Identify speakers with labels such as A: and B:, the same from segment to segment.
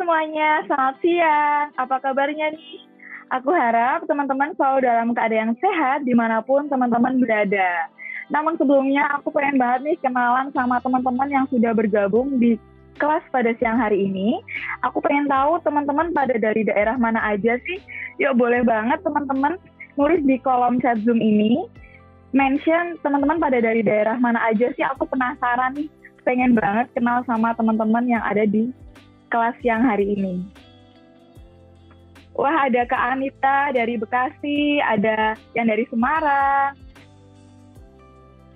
A: semuanya, selamat siang. Apa kabarnya nih? Aku harap teman-teman selalu dalam keadaan yang sehat dimanapun teman-teman berada. Namun sebelumnya aku pengen banget nih kenalan sama teman-teman yang sudah bergabung di kelas pada siang hari ini. Aku pengen tahu teman-teman pada dari daerah mana aja sih? Yuk boleh banget teman-teman nulis di kolom chat Zoom ini. Mention teman-teman pada dari daerah mana aja sih? Aku penasaran nih. Pengen banget kenal sama teman-teman yang ada di kelas siang hari ini. Wah, ada Kak Anita dari Bekasi, ada yang dari Semarang,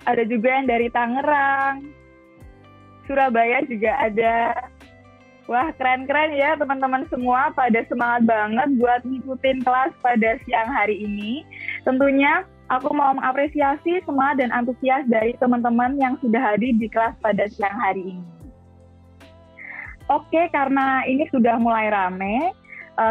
A: ada juga yang dari Tangerang, Surabaya juga ada. Wah, keren-keren ya teman-teman semua, pada semangat banget buat ngikutin kelas pada siang hari ini. Tentunya aku mau mengapresiasi semangat dan antusias dari teman-teman yang sudah hadir di kelas pada siang hari ini. Oke, karena ini sudah mulai rame,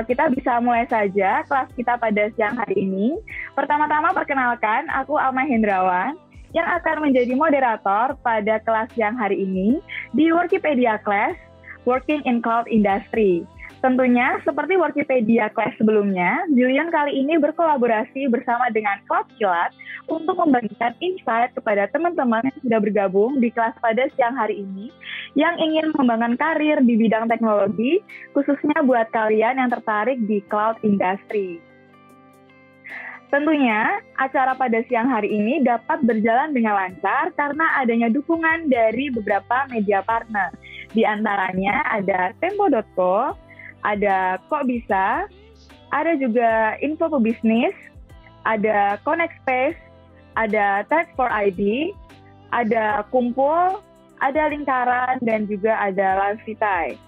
A: kita bisa mulai saja kelas kita pada siang hari ini. Pertama-tama perkenalkan, aku Alma Hendrawan yang akan menjadi moderator pada kelas siang hari ini di Workipedia Class, Working in Cloud Industry. Tentunya, seperti Workipedia Class sebelumnya, Zillion kali ini berkolaborasi bersama dengan Cloud Kilat untuk membagikan insight kepada teman-teman yang sudah bergabung di kelas pada siang hari ini yang ingin mengembangkan karir di bidang teknologi, khususnya buat kalian yang tertarik di cloud industry. Tentunya, acara pada siang hari ini dapat berjalan dengan lancar karena adanya dukungan dari beberapa media partner. Di antaranya ada Tempo.co, ada Kok Bisa, ada juga Info Pebisnis, ada Connect Space, ada Tech for ID, ada Kumpul, ada Lingkaran, dan juga ada Live Vitai.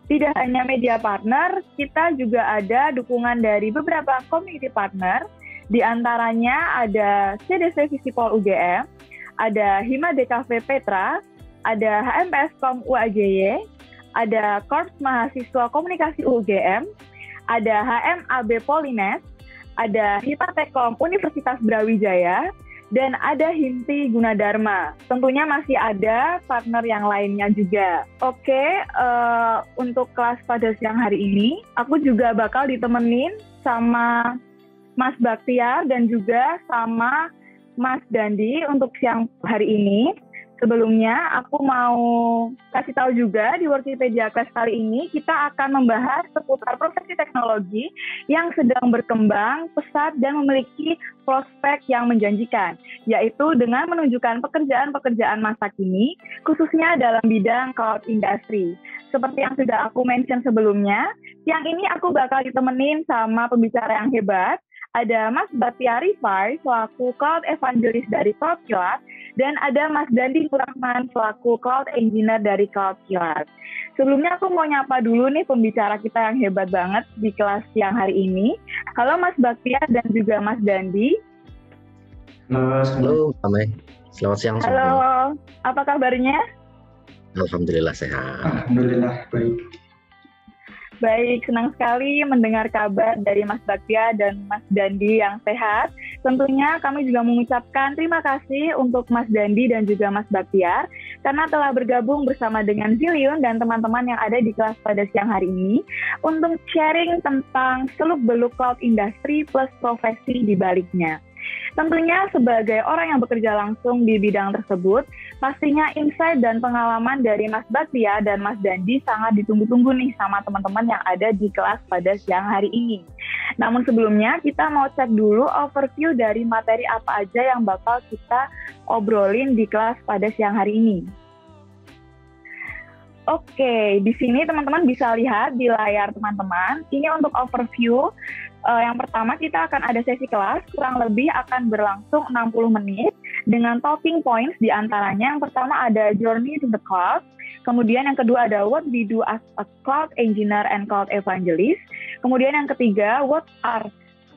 A: Tidak hanya media partner, kita juga ada dukungan dari beberapa community partner, di antaranya ada CDC Visipol UGM, ada Hima DKV Petra, ada HMPS Kom UAGY, ada Korps Mahasiswa Komunikasi UGM, ada HMAB Polines, ada Hipatekom Universitas Brawijaya, dan ada Himti Gunadarma. Tentunya masih ada partner yang lainnya juga. Oke, untuk kelas pada siang hari ini, aku juga bakal ditemenin sama Mas Baktiar dan juga sama Mas Dandi untuk siang hari ini. Sebelumnya, aku mau kasih tahu juga di Workipedia Class kali ini kita akan membahas seputar profesi teknologi yang sedang berkembang pesat dan memiliki prospek yang menjanjikan, yaitu dengan menunjukkan pekerjaan-pekerjaan masa kini, khususnya dalam bidang cloud industry. Seperti yang sudah aku mention sebelumnya, yang ini aku bakal ditemenin sama pembicara yang hebat. Ada Mas Batia Rifai selaku Cloud Evangelist dari Cloud Kilat, dan ada Mas Dandi Nurrahman selaku Cloud Engineer dari Cloud Kilat. Sebelumnya aku mau nyapa dulu nih pembicara kita yang hebat banget di kelas siang hari ini. Halo Mas Batia dan juga Mas Dandi.
B: Halo, Amai. Selamat siang semua.
A: Halo, apa kabarnya?
B: Alhamdulillah sehat.
C: Alhamdulillah baik.
A: Baik, senang sekali mendengar kabar dari Mas Baktia dan Mas Dandi yang sehat. Tentunya kami juga mengucapkan terima kasih untuk Mas Dandi dan juga Mas Baktiar karena telah bergabung bersama dengan Zillion dan teman-teman yang ada di kelas pada siang hari ini untuk sharing tentang seluk-beluk cloud industry plus profesi di baliknya. Tentunya sebagai orang yang bekerja langsung di bidang tersebut, pastinya insight dan pengalaman dari Mas Baktia dan Mas Dandi sangat ditunggu-tunggu nih sama teman-teman yang ada di kelas pada siang hari ini. Namun sebelumnya kita mau cek dulu overview dari materi apa aja yang bakal kita obrolin di kelas pada siang hari ini. Oke, di sini teman-teman bisa lihat di layar teman-teman. Ini untuk overview. Yang pertama kita akan ada sesi kelas, kurang lebih akan berlangsung 60 menit dengan talking points di antaranya. Yang pertama ada Journey to the Cloud, kemudian yang kedua ada What we do as a Cloud Engineer and Cloud Evangelist, kemudian yang ketiga What are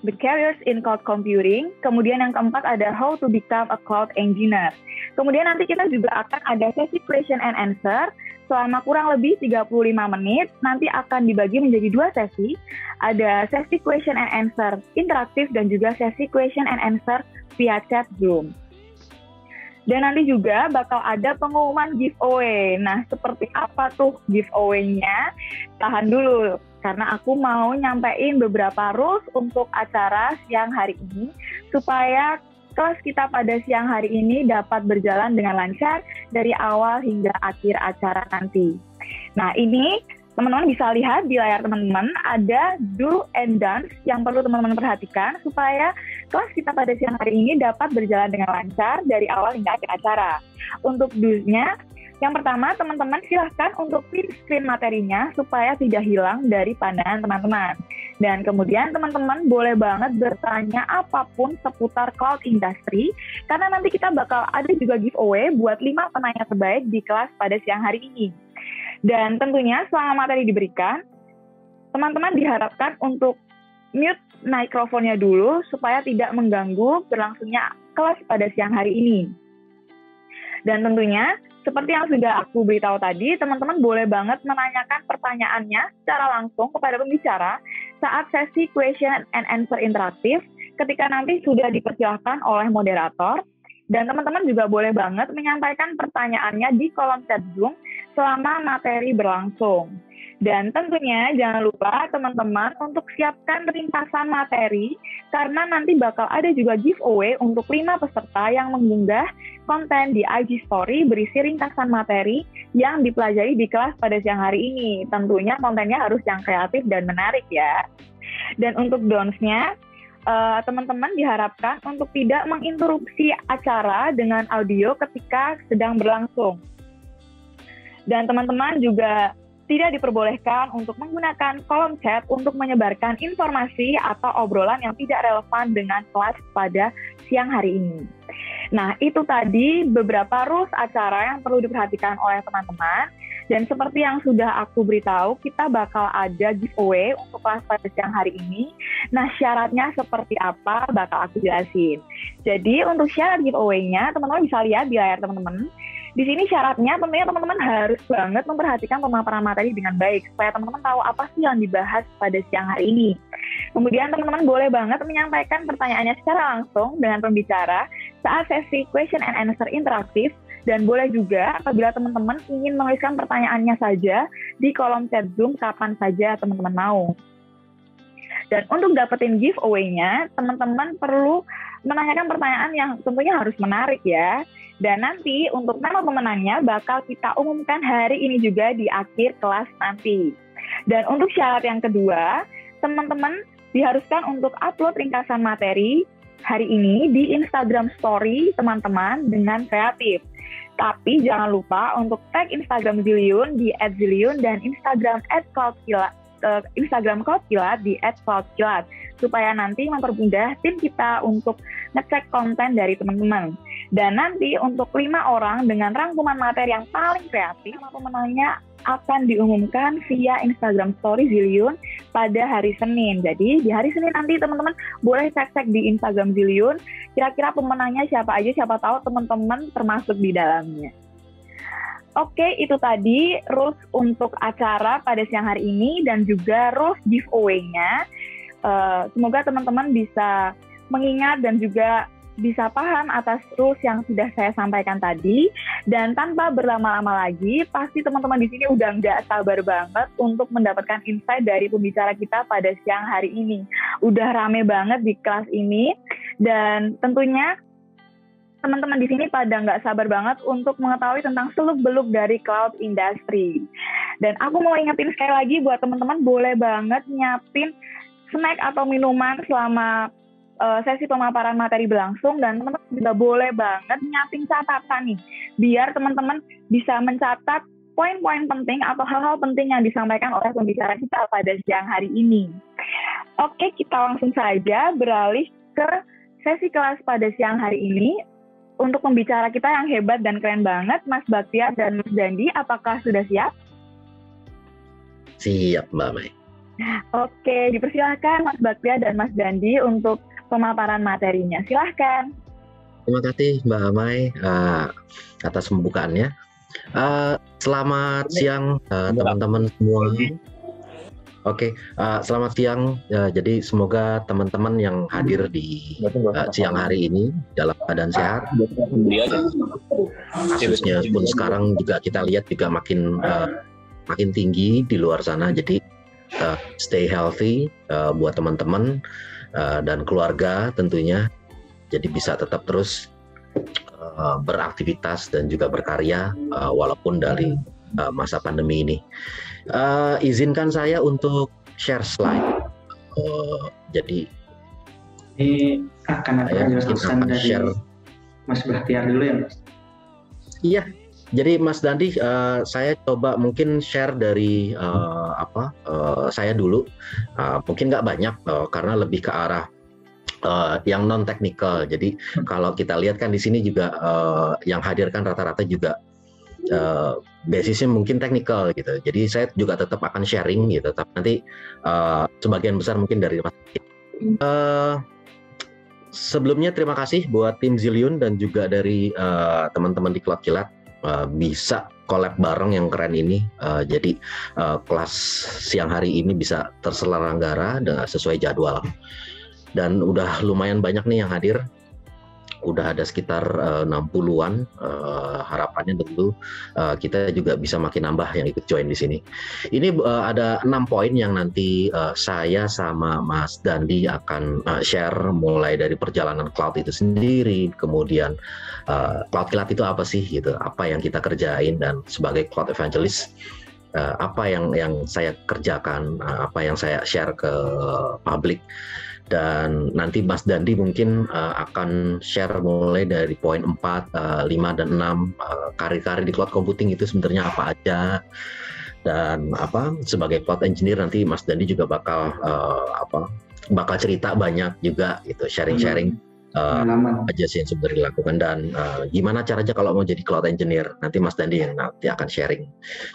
A: the careers in cloud computing, kemudian yang keempat ada How to become a Cloud Engineer. Kemudian nanti kita juga akan ada sesi question and answer selama kurang lebih 35 menit, nanti akan dibagi menjadi 2 sesi. Ada sesi question and answer interaktif dan juga sesi question and answer via chat Zoom. Dan nanti juga bakal ada pengumuman giveaway. Nah, seperti apa tuh giveaway-nya? Tahan dulu, karena aku mau nyampein beberapa rules untuk acara siang hari ini, supaya kelas kita pada siang hari ini dapat berjalan dengan lancar dari awal hingga akhir acara nanti. Nah, ini teman-teman bisa lihat di layar teman-teman ada do and don'ts yang perlu teman-teman perhatikan supaya kelas kita pada siang hari ini dapat berjalan dengan lancar dari awal hingga akhir acara. Untuk do-nya, yang pertama teman-teman silahkan untuk print screen materinya supaya tidak hilang dari pandangan teman-teman. Dan kemudian teman-teman boleh banget bertanya apapun seputar cloud industry, karena nanti kita bakal ada juga giveaway buat 5 penanya terbaik di kelas pada siang hari ini. Dan tentunya selama materi diberikan, teman-teman diharapkan untuk mute mikrofonnya dulu supaya tidak mengganggu berlangsungnya kelas pada siang hari ini. Dan tentunya, seperti yang sudah aku beritahu tadi, teman-teman boleh banget menanyakan pertanyaannya secara langsung kepada pembicara saat sesi question and answer interaktif ketika nanti sudah dipersilahkan oleh moderator. Dan teman-teman juga boleh banget menyampaikan pertanyaannya di kolom chat Zoom selama materi berlangsung. Dan tentunya jangan lupa teman-teman untuk siapkan ringkasan materi karena nanti bakal ada juga giveaway untuk 5 peserta yang mengunggah konten di IG Story berisi ringkasan materi yang dipelajari di kelas pada siang hari ini. Tentunya kontennya harus yang kreatif dan menarik ya. Dan untuk don'ts-nya, teman-teman diharapkan untuk tidak menginterupsi acara dengan audio ketika sedang berlangsung. Dan teman-teman juga tidak diperbolehkan untuk menggunakan kolom chat untuk menyebarkan informasi atau obrolan yang tidak relevan dengan kelas pada siang hari ini. Nah, itu tadi beberapa rules acara yang perlu diperhatikan oleh teman-teman. Dan seperti yang sudah aku beritahu, kita bakal ada giveaway untuk kelas pada siang hari ini. Nah, syaratnya seperti apa bakal aku jelasin. Jadi, untuk syarat giveaway-nya, teman-teman bisa lihat di layar teman-teman. Di sini syaratnya tentunya teman-teman harus banget memperhatikan pemaparan materi dengan baik, supaya teman-teman tahu apa sih yang dibahas pada siang hari ini. Kemudian teman-teman boleh banget menyampaikan pertanyaannya secara langsung dengan pembicara saat sesi question and answer interaktif. Dan boleh juga apabila teman-teman ingin menuliskan pertanyaannya saja di kolom chat Zoom kapan saja teman-teman mau. Dan untuk dapetin giveaway-nya, teman-teman perlu menanyakan pertanyaan yang tentunya harus menarik ya. Dan nanti untuk nama pemenangnya bakal kita umumkan hari ini juga di akhir kelas nanti. Dan untuk syarat yang kedua, teman-teman diharuskan untuk upload ringkasan materi hari ini di Instagram Story teman-teman dengan kreatif. Tapi jangan lupa untuk tag Instagram Zillion di @zillion dan Instagram @cloudkilat di @cloudkilat supaya nanti mempermudah tim kita untuk ngecek konten dari teman-teman. Dan nanti untuk 5 orang dengan rangkuman materi yang paling kreatif, nama pemenangnya akan diumumkan via Instagram Story Zillion pada hari Senin. Jadi di hari Senin nanti teman-teman boleh cek-cek di Instagram Zillion kira-kira pemenangnya siapa aja, siapa tahu teman-teman termasuk di dalamnya. Oke, itu tadi rules untuk acara pada siang hari ini dan juga rules giveaway-nya. Semoga teman-teman bisa mengingat dan juga bisa paham atas rules yang sudah saya sampaikan tadi. Dan tanpa berlama-lama lagi, pasti teman-teman di sini udah nggak sabar banget untuk mendapatkan insight dari pembicara kita pada siang hari ini. Udah rame banget di kelas ini, dan tentunya teman-teman di sini pada nggak sabar banget untuk mengetahui tentang seluk-beluk dari cloud industry. Dan aku mau ingetin sekali lagi buat teman-teman, boleh banget nyiapin snack atau minuman selama sesi pemaparan materi berlangsung, dan teman-teman juga boleh banget nyiapin catatan nih, biar teman-teman bisa mencatat poin-poin penting atau hal-hal penting yang disampaikan oleh pembicara kita pada siang hari ini. Oke, kita langsung saja beralih ke sesi kelas pada siang hari ini. Untuk pembicara kita yang hebat dan keren banget, Mas Baktiar dan Mas Dandi, apakah sudah siap?
B: Siap, Mbak Mai.
A: Oke, dipersilakan Mas Baktiar dan Mas Dandi untuk pemaparan materinya. Silahkan.
B: Terima kasih Mbak Mai atas pembukaannya. Selamat siang teman-teman semua. Oke, selamat siang. Jadi semoga teman-teman yang hadir di siang hari ini dalam keadaan sehat. Kasusnya pun sekarang juga kita lihat juga makin tinggi di luar sana. Jadi stay healthy buat teman-teman dan keluarga tentunya. Jadi bisa tetap terus beraktivitas dan juga berkarya walaupun dari masa pandemi ini. Izinkan saya untuk share slide. Jadi
C: ini akan ada penjelasan dari share. Mas Bahtiar dulu ya, Mas?
B: Iya. Jadi Mas Dandi, saya coba mungkin share dari saya dulu. Mungkin nggak banyak karena lebih ke arah yang non teknikal. Jadi kalau kita lihat kan di sini juga yang hadirkan rata-rata juga basisnya mungkin teknikal gitu. Jadi saya juga tetap akan sharing gitu. Tapi nanti sebagian besar mungkin dari Mas. Sebelumnya terima kasih buat tim Zillion dan juga dari teman-teman di Cloud Kilat bisa collab bareng yang keren ini. Jadi kelas siang hari ini bisa terselenggara sesuai jadwal. Dan udah lumayan banyak nih yang hadir. Udah ada sekitar 60-an, harapannya tentu kita juga bisa makin nambah yang ikut join di sini. Ini ada 6 poin yang nanti saya sama Mas Dandi akan share, mulai dari perjalanan cloud itu sendiri, kemudian Cloud Kilat itu apa sih gitu, apa yang kita kerjain, dan sebagai cloud evangelist apa yang saya kerjakan, apa yang saya share ke publik. Dan nanti Mas Dandi mungkin akan share mulai dari poin 4, 5, dan 6 karir-karir di cloud computing itu sebenarnya apa aja, dan sebagai cloud engineer nanti Mas Dandi juga bakal cerita banyak juga gitu, sharing-sharing aja sih yang sebenarnya dilakukan, dan gimana caranya kalau mau jadi cloud engineer. Nanti Mas Dandi yang nanti akan sharing.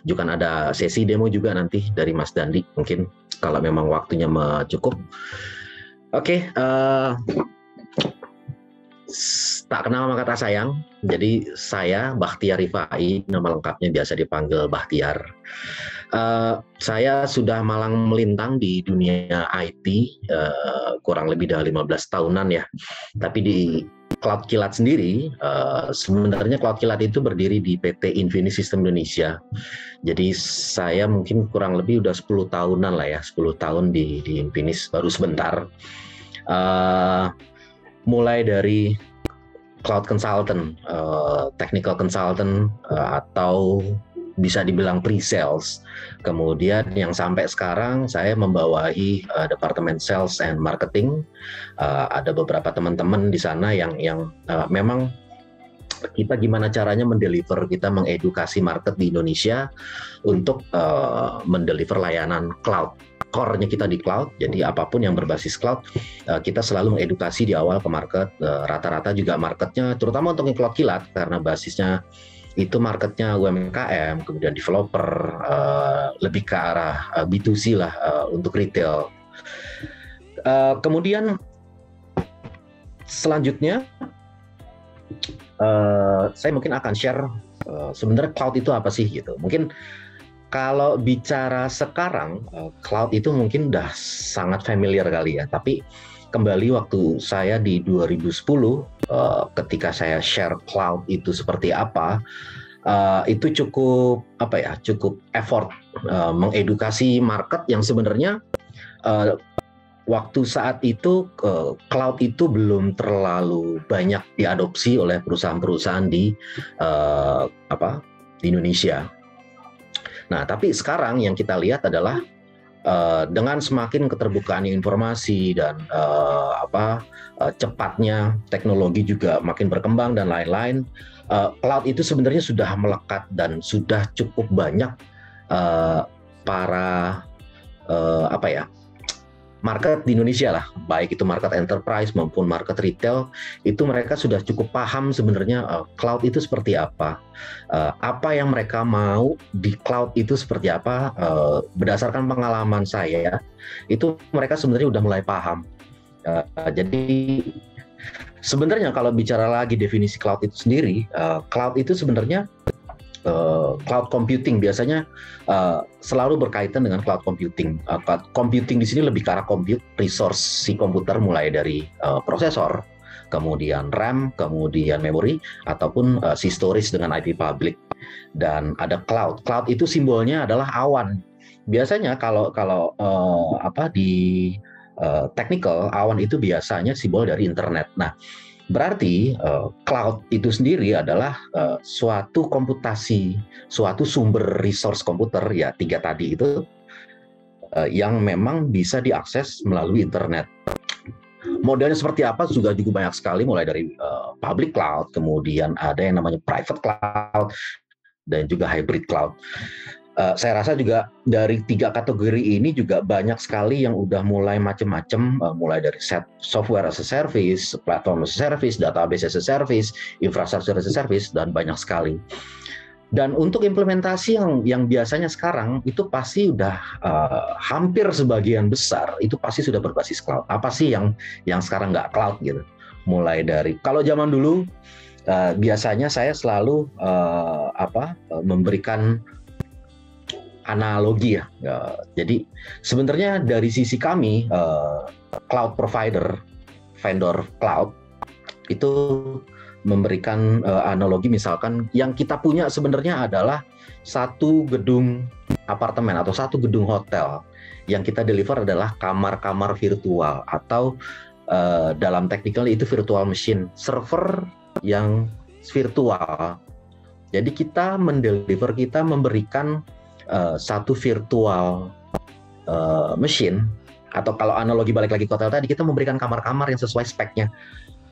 B: Juga ada sesi demo juga nanti dari Mas Dandi mungkin kalau memang waktunya cukup. Oke, tak kenal maka tak sayang. Jadi saya Bahtiar Rifai, nama lengkapnya biasa dipanggil Bahtiar. Saya sudah malang melintang di dunia IT kurang lebih dari 15 tahunan ya. Tapi di Cloud Kilat sendiri, sebenarnya Cloud Kilat itu berdiri di PT Infinis Sistem Indonesia. Jadi saya mungkin kurang lebih udah 10 tahunan lah ya, 10 tahun di Infinis, baru sebentar. Mulai dari cloud consultant, technical consultant, atau bisa dibilang pre-sales. Kemudian yang sampai sekarang saya membawahi departemen sales and marketing. Ada beberapa teman-teman di sana yang memang kita gimana caranya mendeliver, kita mengedukasi market di Indonesia untuk mendeliver layanan cloud. Core-nya kita di cloud, jadi apapun yang berbasis cloud, kita selalu mengedukasi di awal ke market. Rata-rata juga marketnya, terutama untuk Cloud Kilat, karena basisnya itu marketnya UMKM, kemudian developer, lebih ke arah B2C lah untuk retail. Kemudian selanjutnya saya mungkin akan share sebenarnya cloud itu apa sih gitu. Mungkin kalau bicara sekarang, cloud itu mungkin udah sangat familiar kali ya. Tapi kembali waktu saya di 2010, ketika saya share cloud itu seperti apa, itu cukup effort mengedukasi market yang sebenarnya waktu saat itu cloud itu belum terlalu banyak diadopsi oleh perusahaan-perusahaan di Indonesia. Nah, tapi sekarang yang kita lihat adalah dengan semakin keterbukaan informasi dan cepatnya teknologi juga makin berkembang dan lain-lain, cloud itu sebenarnya sudah melekat dan sudah cukup banyak para market di Indonesia lah, baik itu market enterprise maupun market retail, itu mereka sudah cukup paham sebenarnya cloud itu seperti apa yang mereka mau di cloud itu seperti apa. Berdasarkan pengalaman saya, itu mereka sebenarnya udah mulai paham. Jadi sebenarnya kalau bicara lagi definisi cloud itu sendiri, cloud itu sebenarnya cloud computing biasanya selalu berkaitan dengan cloud computing. Cloud computing di sini lebih ke arah compute resource si komputer, mulai dari prosesor, kemudian RAM, kemudian memori, ataupun si storage dengan IP public. Dan ada cloud. Cloud itu simbolnya adalah awan. Biasanya kalau di technical, awan itu biasanya simbol dari internet. Nah, berarti cloud itu sendiri adalah suatu komputasi, suatu sumber resource komputer, ya 3 tadi itu, yang memang bisa diakses melalui internet. Modelnya seperti apa juga banyak sekali, mulai dari public cloud, kemudian ada yang namanya private cloud, dan juga hybrid cloud. Saya rasa juga dari 3 kategori ini juga banyak sekali yang udah mulai macam-macam, mulai dari software as a service, platform as a service, database as a service, infrastructure as a service, dan banyak sekali. Dan untuk implementasi yang biasanya sekarang itu pasti udah hampir sebagian besar itu pasti sudah berbasis cloud. Apa sih yang sekarang nggak cloud gitu? Mulai dari, kalau zaman dulu biasanya saya selalu memberikan analogi ya. Jadi sebenarnya dari sisi kami cloud provider, vendor cloud itu memberikan analogi, misalkan yang kita punya sebenarnya adalah satu gedung apartemen atau satu gedung hotel. Yang kita deliver adalah kamar-kamar virtual, atau dalam technical itu virtual machine, server yang virtual. Jadi kita memberikan satu virtual machine, atau kalau analogi balik lagi ke hotel tadi, kita memberikan kamar-kamar yang sesuai speknya,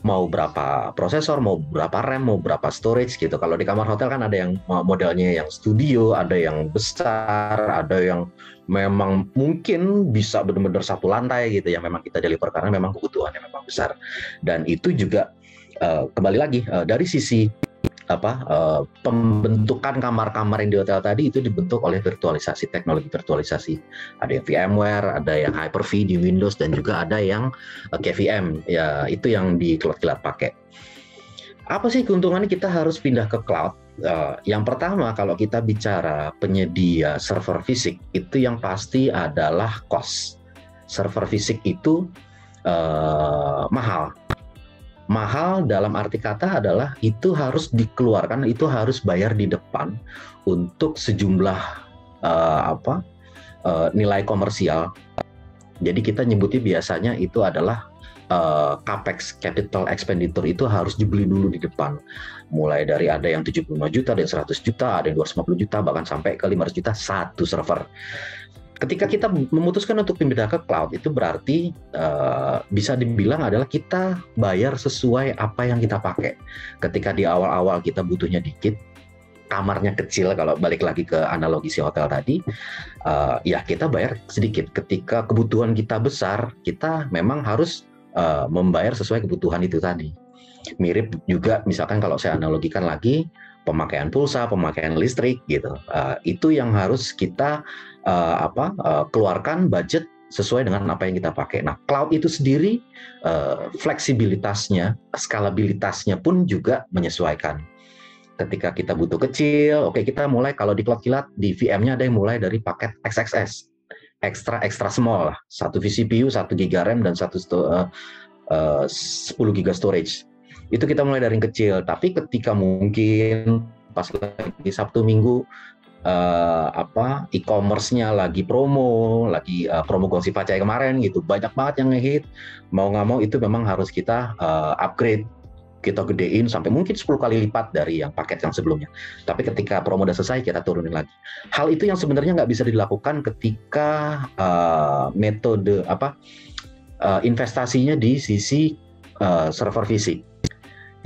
B: mau berapa prosesor, mau berapa RAM, mau berapa storage gitu. Kalau di kamar hotel kan ada yang modelnya yang studio, ada yang besar, ada yang memang mungkin bisa benar-benar satu lantai gitu, yang memang kita deliver karena memang kebutuhannya memang besar. Dan itu juga kembali lagi dari sisi pembentukan kamar-kamar yang di hotel tadi itu dibentuk oleh virtualisasi, teknologi virtualisasi. Ada yang VMware, ada yang Hyper-V di Windows, dan juga ada yang KVM, ya itu yang di kilat-kilat pakai. Apa sih keuntungannya kita harus pindah ke cloud? Yang pertama, kalau kita bicara penyedia server fisik, itu yang pasti adalah cost. Server fisik itu mahal. Mahal dalam arti kata adalah itu harus dikeluarkan, itu harus bayar di depan untuk sejumlah nilai komersial. Jadi kita nyebutnya biasanya itu adalah capex, capital expenditure, itu harus dibeli dulu di depan. Mulai dari ada yang 75 juta, ada yang 100 juta, ada yang 250 juta, bahkan sampai ke 500 juta satu server. Ketika kita memutuskan untuk pindah ke cloud, itu berarti bisa dibilang adalah kita bayar sesuai apa yang kita pakai. Ketika di awal-awal kita butuhnya dikit, kamarnya kecil, kalau balik lagi ke analogi si hotel tadi, ya kita bayar sedikit. Ketika kebutuhan kita besar, kita memang harus membayar sesuai kebutuhan itu tadi. Mirip juga misalkan kalau saya analogikan lagi, pemakaian pulsa, pemakaian listrik gitu. Itu yang harus kita keluarkan budget sesuai dengan apa yang kita pakai. Nah, cloud itu sendiri fleksibilitasnya, skalabilitasnya pun juga menyesuaikan. Ketika kita butuh kecil, oke, kita mulai, kalau di cloud kilat di VM-nya ada yang mulai dari paket XXS, extra small lah, 1 vCPU, 1 GB RAM, dan 10 GB storage. Itu kita mulai dari yang kecil. Tapi ketika mungkin pas lagi Sabtu Minggu e-commerce-nya lagi promo Gongsi Pacai kemarin gitu, banyak banget yang ngehit, mau nggak mau itu memang harus kita upgrade, kita gedein sampai mungkin 10 kali lipat dari yang paket yang sebelumnya. Tapi ketika promo udah selesai, kita turunin lagi. Hal itu yang sebenarnya nggak bisa dilakukan ketika metode investasinya di sisi server fisik.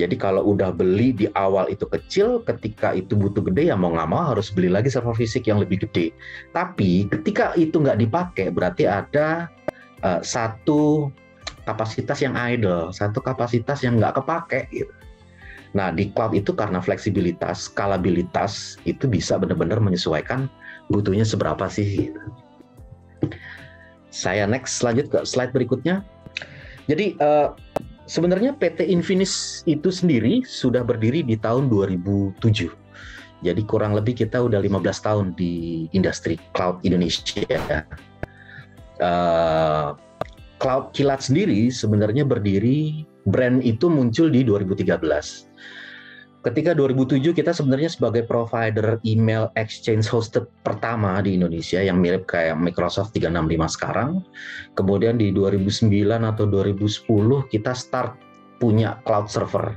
B: Jadi kalau udah beli di awal itu kecil, ketika itu butuh gede, ya mau nggak mau harus beli lagi server fisik yang lebih gede. Tapi ketika itu nggak dipakai, berarti ada satu kapasitas yang idle, satu kapasitas yang nggak kepake gitu. Nah, di cloud itu karena fleksibilitas, skalabilitas, itu bisa benar-benar menyesuaikan butuhnya seberapa sih gitu. Saya lanjut ke slide berikutnya. Jadi sebenarnya PT Infinis itu sendiri sudah berdiri di tahun 2007. Jadi kurang lebih kita udah 15 tahun di industri cloud Indonesia. Cloud Kilat sendiri sebenarnya berdiri, brand itu muncul di 2013. Ketika 2007 kita sebenarnya sebagai provider email exchange hosted pertama di Indonesia yang mirip kayak Microsoft 365 sekarang. Kemudian di 2009 atau 2010 kita start punya cloud server.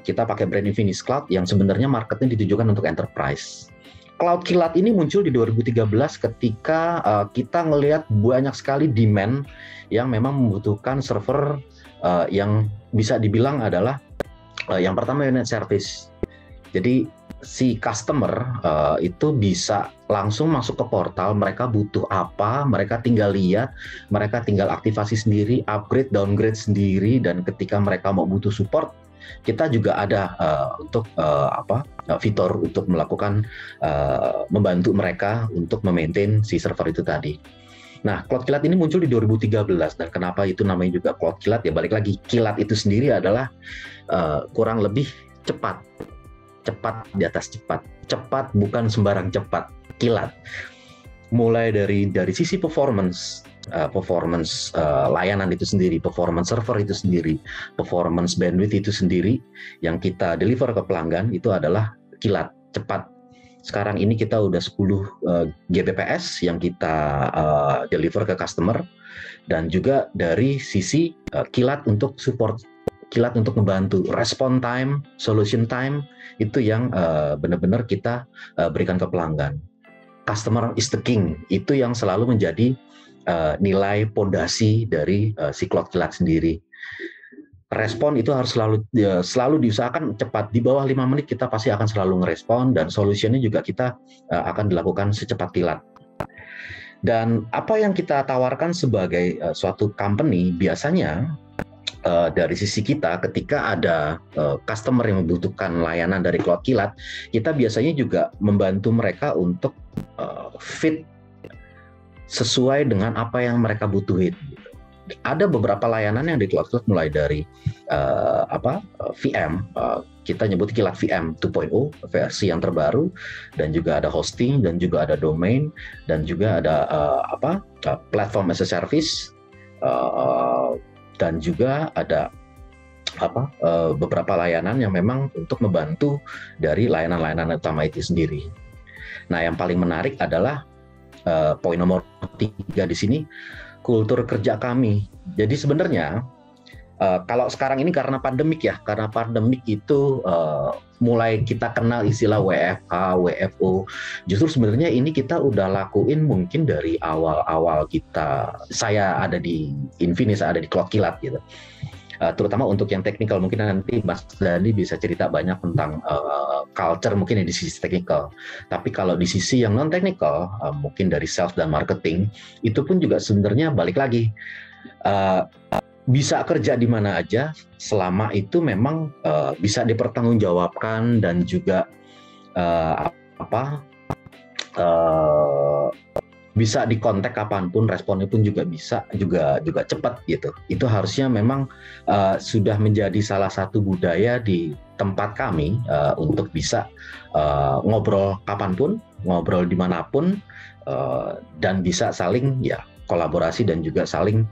B: Kita pakai brand Infinis Cloud yang sebenarnya marketnya ditujukan untuk enterprise. Cloud Kilat ini muncul di 2013 ketika kita ngelihat banyak sekali demand yang memang membutuhkan server yang bisa dibilang adalah yang pertama unit service. Jadi si customer itu bisa langsung masuk ke portal, mereka butuh apa, mereka tinggal lihat, mereka tinggal aktivasi sendiri, upgrade, downgrade sendiri, dan ketika mereka mau butuh support, kita juga ada untuk fitur untuk melakukan membantu mereka untuk memaintain si server itu tadi. Nah, Cloud Kilat ini muncul di 2013 dan kenapa itu namanya juga Cloud Kilat? Ya balik lagi, kilat itu sendiri adalah kurang lebih cepat di atas cepat bukan sembarang cepat, kilat. Mulai dari sisi performance layanan itu sendiri, performance server itu sendiri, performance bandwidth itu sendiri yang kita deliver ke pelanggan itu adalah kilat, cepat. Sekarang ini kita udah 10 Gbps yang kita deliver ke customer, dan juga dari sisi kilat untuk support, kilat untuk membantu, respon time, solution time itu yang benar-benar kita berikan ke pelanggan. Customer is the king, itu yang selalu menjadi nilai pondasi dari si Cloud Kilat sendiri. Respon itu harus selalu diusahakan cepat, di bawah 5 menit kita pasti akan selalu ngerespon, dan solusinya juga kita akan dilakukan secepat kilat. Dan apa yang kita tawarkan sebagai suatu company biasanya dari sisi kita ketika ada customer yang membutuhkan layanan dari Cloud Kilat, kita biasanya juga membantu mereka untuk fit sesuai dengan apa yang mereka butuhin. Ada beberapa layanan yang di Cloud Kilat mulai dari VM, kita nyebut Kilat VM 2.0 versi yang terbaru, dan juga ada hosting, dan juga ada domain, dan juga ada platform as a service, dan juga ada beberapa layanan yang memang untuk membantu dari layanan-layanan utama itu sendiri. Nah, yang paling menarik adalah poin nomor 3 di sini, kultur kerja kami. Jadi sebenarnya kalau sekarang ini karena pandemik itu mulai kita kenal istilah WFH, WFO. Justru sebenarnya ini kita udah lakuin mungkin dari awal-awal saya ada di Infinis, ada di Cloud Kilat gitu. Terutama untuk yang teknikal, mungkin nanti Mas Dani bisa cerita banyak tentang culture mungkin di sisi teknikal. Tapi kalau di sisi yang non teknikal, mungkin dari sales dan marketing, itu pun juga sebenarnya balik lagi bisa kerja di mana aja selama itu memang bisa dipertanggungjawabkan, dan juga bisa dikontak kapanpun, responnya pun juga bisa juga cepat gitu. Itu harusnya memang sudah menjadi salah satu budaya di tempat kami untuk bisa ngobrol kapanpun, ngobrol dimanapun, dan bisa saling kolaborasi dan juga saling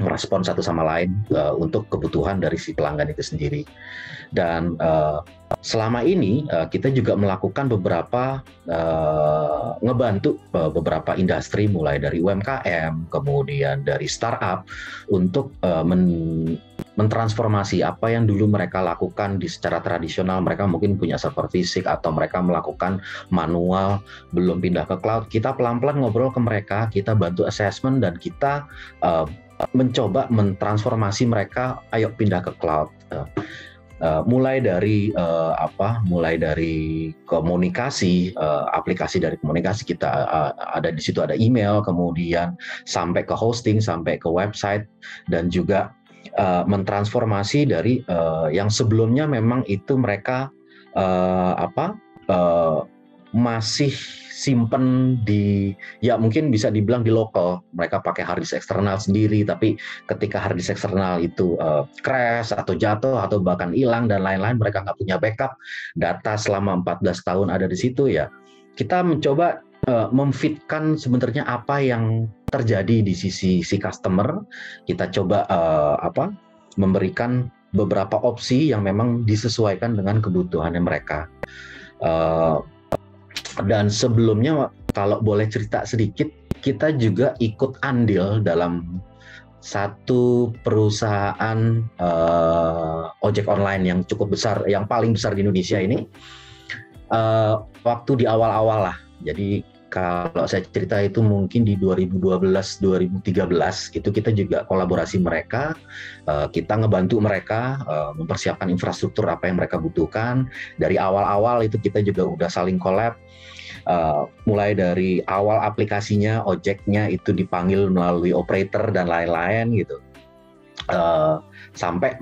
B: merespon satu sama lain untuk kebutuhan dari si pelanggan itu sendiri. Dan selama ini kita juga melakukan beberapa ngebantu beberapa industri, mulai dari UMKM, kemudian dari startup, untuk mentransformasi apa yang dulu mereka lakukan secara tradisional. Mereka mungkin punya server fisik atau mereka melakukan manual, belum pindah ke cloud. Kita pelan-pelan ngobrol ke mereka, kita bantu assessment, dan kita mencoba mentransformasi mereka, ayo pindah ke cloud. Mulai dari komunikasi, aplikasi dari komunikasi kita ada di situ, ada email, kemudian sampai ke hosting, sampai ke website, dan juga mentransformasi dari yang sebelumnya memang itu mereka masih simpen di, ya mungkin bisa dibilang di lokal, mereka pakai hard disk eksternal sendiri, tapi ketika hard disk eksternal itu crash atau jatuh atau bahkan hilang dan lain-lain, mereka nggak punya backup data selama 14 tahun ada di situ, ya kita mencoba memfitkan sebenarnya apa yang terjadi di sisi si customer. Kita coba memberikan beberapa opsi yang memang disesuaikan dengan kebutuhannya mereka. Dan sebelumnya, kalau boleh cerita sedikit, kita juga ikut andil dalam satu perusahaan ojek online yang cukup besar, yang paling besar di Indonesia ini, waktu di awal-awal lah. Jadi kalau saya cerita itu mungkin di 2012-2013 itu kita juga kolaborasi mereka, kita ngebantu mereka mempersiapkan infrastruktur apa yang mereka butuhkan. Dari awal-awal itu kita juga udah saling collab, mulai dari awal aplikasinya, ojeknya itu dipanggil melalui operator dan lain-lain gitu, sampai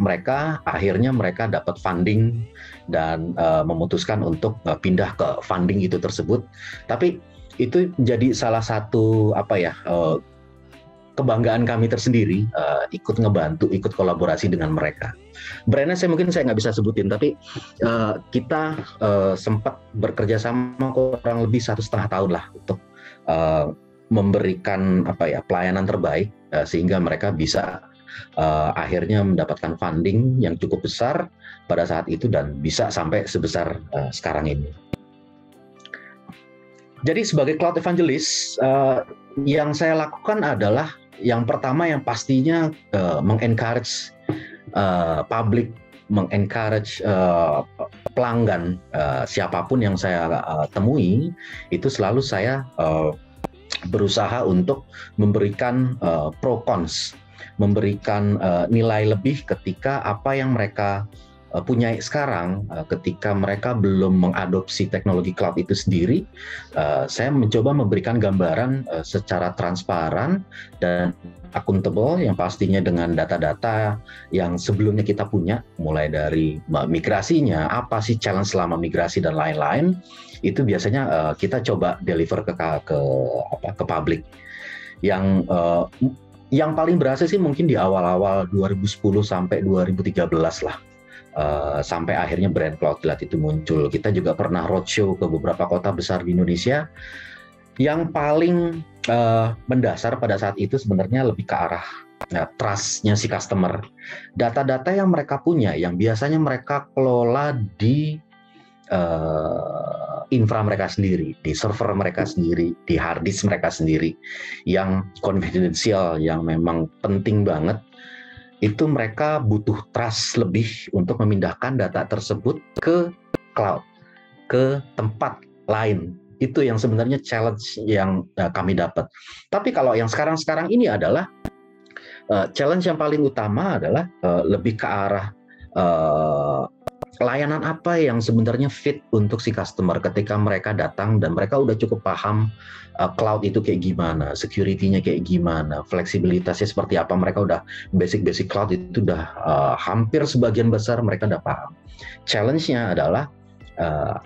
B: akhirnya mereka dapat funding dan memutuskan untuk pindah ke funding itu tersebut. Tapi itu jadi salah satu kebanggaan kami tersendiri, ikut ngebantu, ikut kolaborasi dengan mereka. Brandnya saya nggak bisa sebutin, tapi kita sempat bekerja sama kurang lebih 1,5 tahun lah untuk memberikan pelayanan terbaik, sehingga mereka bisa akhirnya mendapatkan funding yang cukup besar pada saat itu dan bisa sampai sebesar sekarang ini. Jadi sebagai cloud evangelist, yang saya lakukan adalah yang pertama, yang pastinya mengencourage public, mengencourage pelanggan, siapapun yang saya temui, itu selalu saya berusaha untuk memberikan pro cons, memberikan nilai lebih ketika apa yang mereka punya sekarang, ketika mereka belum mengadopsi teknologi cloud itu sendiri. Saya mencoba memberikan gambaran secara transparan dan akuntabel, yang pastinya dengan data-data yang sebelumnya kita punya, mulai dari migrasinya, apa sih challenge selama migrasi dan lain-lain. Itu biasanya kita coba deliver ke publik. Yang paling berhasil sih mungkin di awal-awal 2010 sampai 2013 lah. Sampai akhirnya brand Cloud Kilat itu muncul. Kita juga pernah roadshow ke beberapa kota besar di Indonesia. Yang paling mendasar pada saat itu sebenarnya lebih ke arah trust-nya si customer. Data-data yang mereka punya, yang biasanya mereka kelola di infra mereka sendiri, di server mereka sendiri, di hard disk mereka sendiri, yang confidential, yang memang penting banget. Itu mereka butuh trust lebih untuk memindahkan data tersebut ke cloud, ke tempat lain. Itu yang sebenarnya challenge yang kami dapat. Tapi kalau yang sekarang ini adalah challenge yang paling utama adalah lebih ke arah layanan apa yang sebenarnya fit untuk si customer ketika mereka datang dan mereka udah cukup paham cloud itu kayak gimana, security-nya kayak gimana, fleksibilitasnya seperti apa. Mereka udah basic cloud itu udah hampir sebagian besar mereka udah paham. Challenge-nya adalah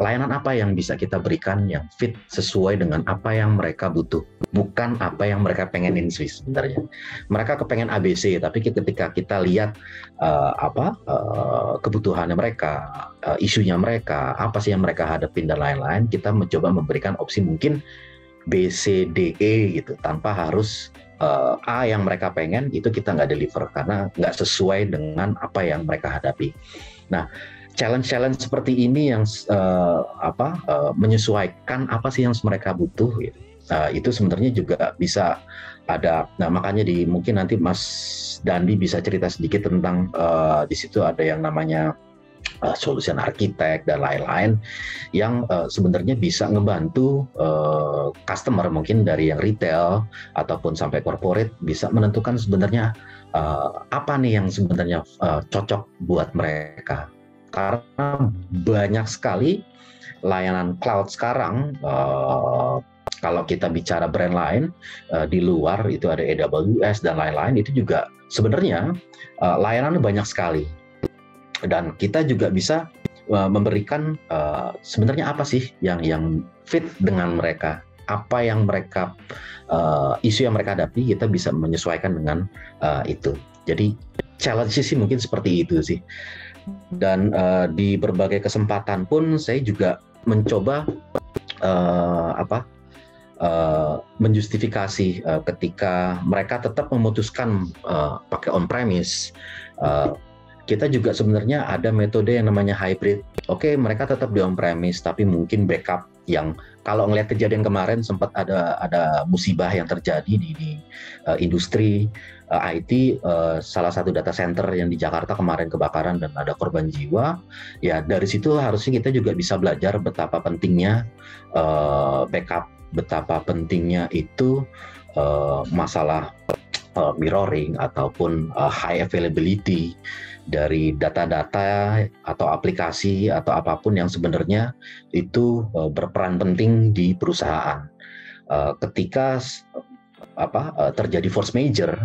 B: layanan apa yang bisa kita berikan yang fit sesuai dengan apa yang mereka butuh, bukan apa yang mereka pengenin sih sebenarnya. Mereka kepengen ABC, tapi ketika kita lihat kebutuhannya mereka, isunya mereka, apa sih yang mereka hadapin dan lain-lain, kita mencoba memberikan opsi mungkin B, C, D, E gitu, tanpa harus A yang mereka pengen itu kita nggak deliver karena nggak sesuai dengan apa yang mereka hadapi. Nah, challenge seperti ini yang menyesuaikan apa sih yang mereka butuh gitu. Itu sebenarnya juga bisa ada. Nah, makanya mungkin nanti Mas Dandi bisa cerita sedikit tentang di situ ada yang namanya solution architect dan lain-lain yang sebenarnya bisa ngebantu customer, mungkin dari yang retail ataupun sampai corporate, bisa menentukan sebenarnya apa nih yang sebenarnya cocok buat mereka. Karena banyak sekali layanan cloud sekarang, kalau kita bicara brand lain di luar itu ada AWS dan lain-lain, itu juga sebenarnya layanannya banyak sekali. Dan kita juga bisa memberikan sebenarnya apa sih yang fit dengan mereka, apa yang mereka isu yang mereka hadapi, kita bisa menyesuaikan dengan itu. Jadi challenge sih mungkin seperti itu sih. Dan di berbagai kesempatan pun saya juga mencoba menjustifikasi ketika mereka tetap memutuskan pakai on-premise. Kita juga sebenarnya ada metode yang namanya hybrid. Oke, mereka tetap di on-premise, tapi mungkin backup yang kalau ngelihat kejadian kemarin sempat ada musibah yang terjadi di industri IT, salah satu data center yang di Jakarta kemarin kebakaran dan ada korban jiwa. Ya dari situ harusnya kita juga bisa belajar betapa pentingnya backup, betapa pentingnya itu masalah mirroring ataupun high availability dari data-data atau aplikasi atau apapun yang sebenarnya itu berperan penting di perusahaan. Ketika terjadi force major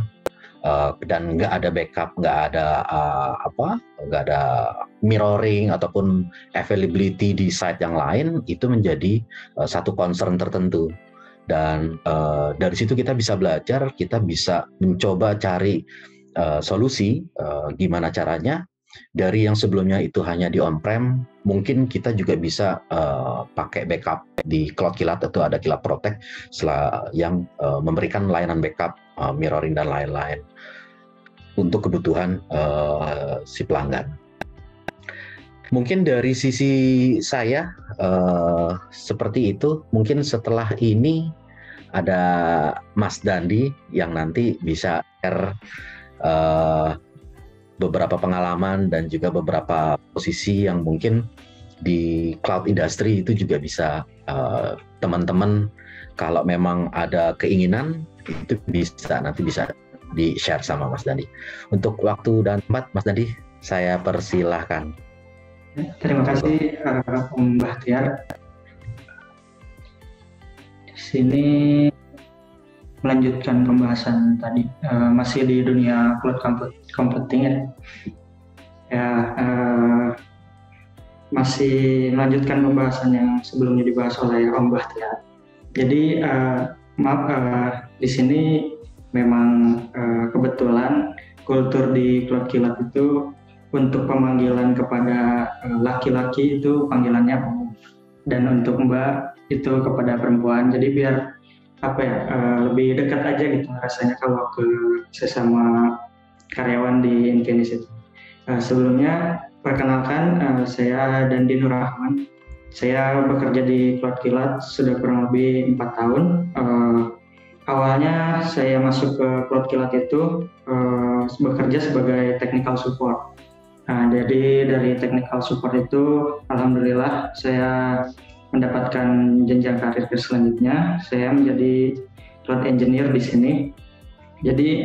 B: dan nggak ada backup, nggak ada mirroring ataupun availability di site yang lain, itu menjadi satu concern tertentu. Dan dari situ kita bisa belajar, kita bisa mencoba cari solusi gimana caranya dari yang sebelumnya itu hanya di on-prem, mungkin kita juga bisa pakai backup di Cloud Kilat atau ada Kilat Protect yang memberikan layanan backup, mirroring dan lain-lain untuk kebutuhan si pelanggan. Mungkin dari sisi saya seperti itu. Mungkin setelah ini ada Mas Dandi yang nanti bisa share beberapa pengalaman dan juga beberapa posisi yang mungkin di cloud industry itu juga bisa teman-teman kalau memang ada keinginan itu nanti bisa di-share sama Mas Dandi. Untuk waktu dan tempat, Mas Dandi, saya persilahkan.
C: Terima kasih Om Bahtiar. Di sini melanjutkan pembahasan tadi, masih di dunia cloud computing masih melanjutkan pembahasan yang sebelumnya dibahas oleh Om Bahtiar. Jadi di sini memang kebetulan kultur di Cloud Kilat itu untuk pemanggilan kepada laki-laki itu panggilannya Om, dan untuk Mbak itu kepada perempuan. Jadi biar lebih dekat aja gitu rasanya kalau ke sesama karyawan di Infinis itu. Sebelumnya perkenalkan, saya Dandi Nur Rahman. Saya bekerja di Cloud Kilat sudah kurang lebih 4 tahun. Awalnya saya masuk ke Cloud Kilat itu bekerja sebagai technical support. Jadi dari technical support itu alhamdulillah saya mendapatkan jenjang karir selanjutnya. Saya menjadi cloud engineer di sini. Jadi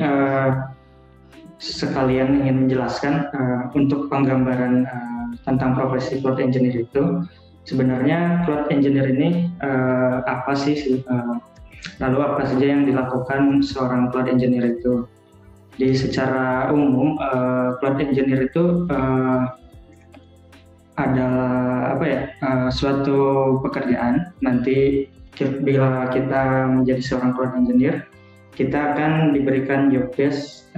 C: sekalian ingin menjelaskan untuk penggambaran tentang profesi cloud engineer itu. Sebenarnya cloud engineer ini apa sih? Lalu apa saja yang dilakukan seorang cloud engineer itu? Jadi secara umum cloud engineer itu adalah suatu pekerjaan. Nanti bila kita menjadi seorang cloud engineer, kita akan diberikan job desk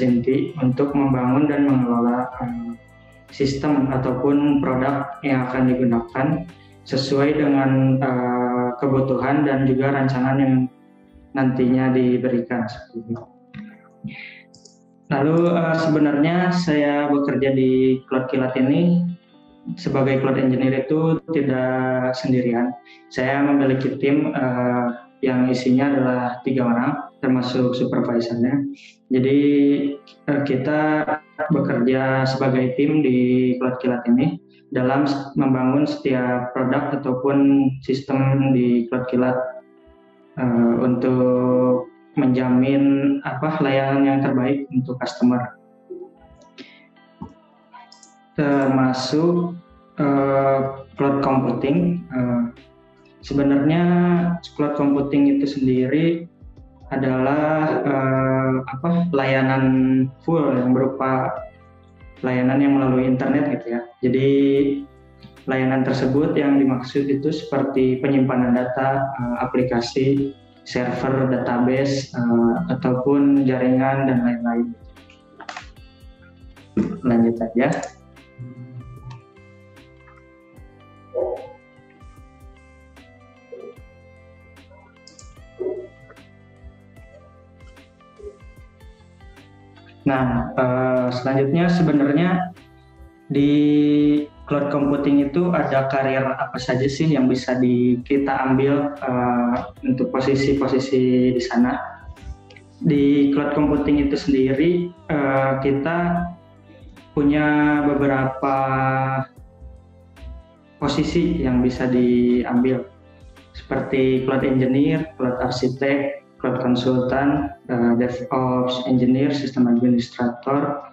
C: inti untuk membangun dan mengelola sistem ataupun produk yang akan digunakan sesuai dengan kebutuhan dan juga rancangan yang nantinya diberikan. Lalu sebenarnya saya bekerja di Cloud Kilat ini sebagai cloud engineer itu tidak sendirian. Saya memiliki tim yang isinya adalah 3 orang, termasuk supervisornya. Jadi kita bekerja sebagai tim di Cloud Kilat ini dalam membangun setiap produk ataupun sistem di Cloud Kilat untuk menjamin layanan yang terbaik untuk customer. Termasuk cloud computing. Sebenarnya cloud computing itu sendiri adalah layanan full yang berupa layanan yang melalui internet gitu ya. Jadi layanan tersebut yang dimaksud itu seperti penyimpanan data, aplikasi, server, database, ataupun jaringan dan lain-lain. Lanjut aja. Nah, selanjutnya sebenarnya di cloud computing itu ada karir apa saja sih yang bisa kita ambil untuk posisi-posisi di sana. Di cloud computing itu sendiri kita punya beberapa posisi yang bisa diambil seperti cloud engineer, cloud architect, cloud consultant, DevOps engineer, sistem administrator,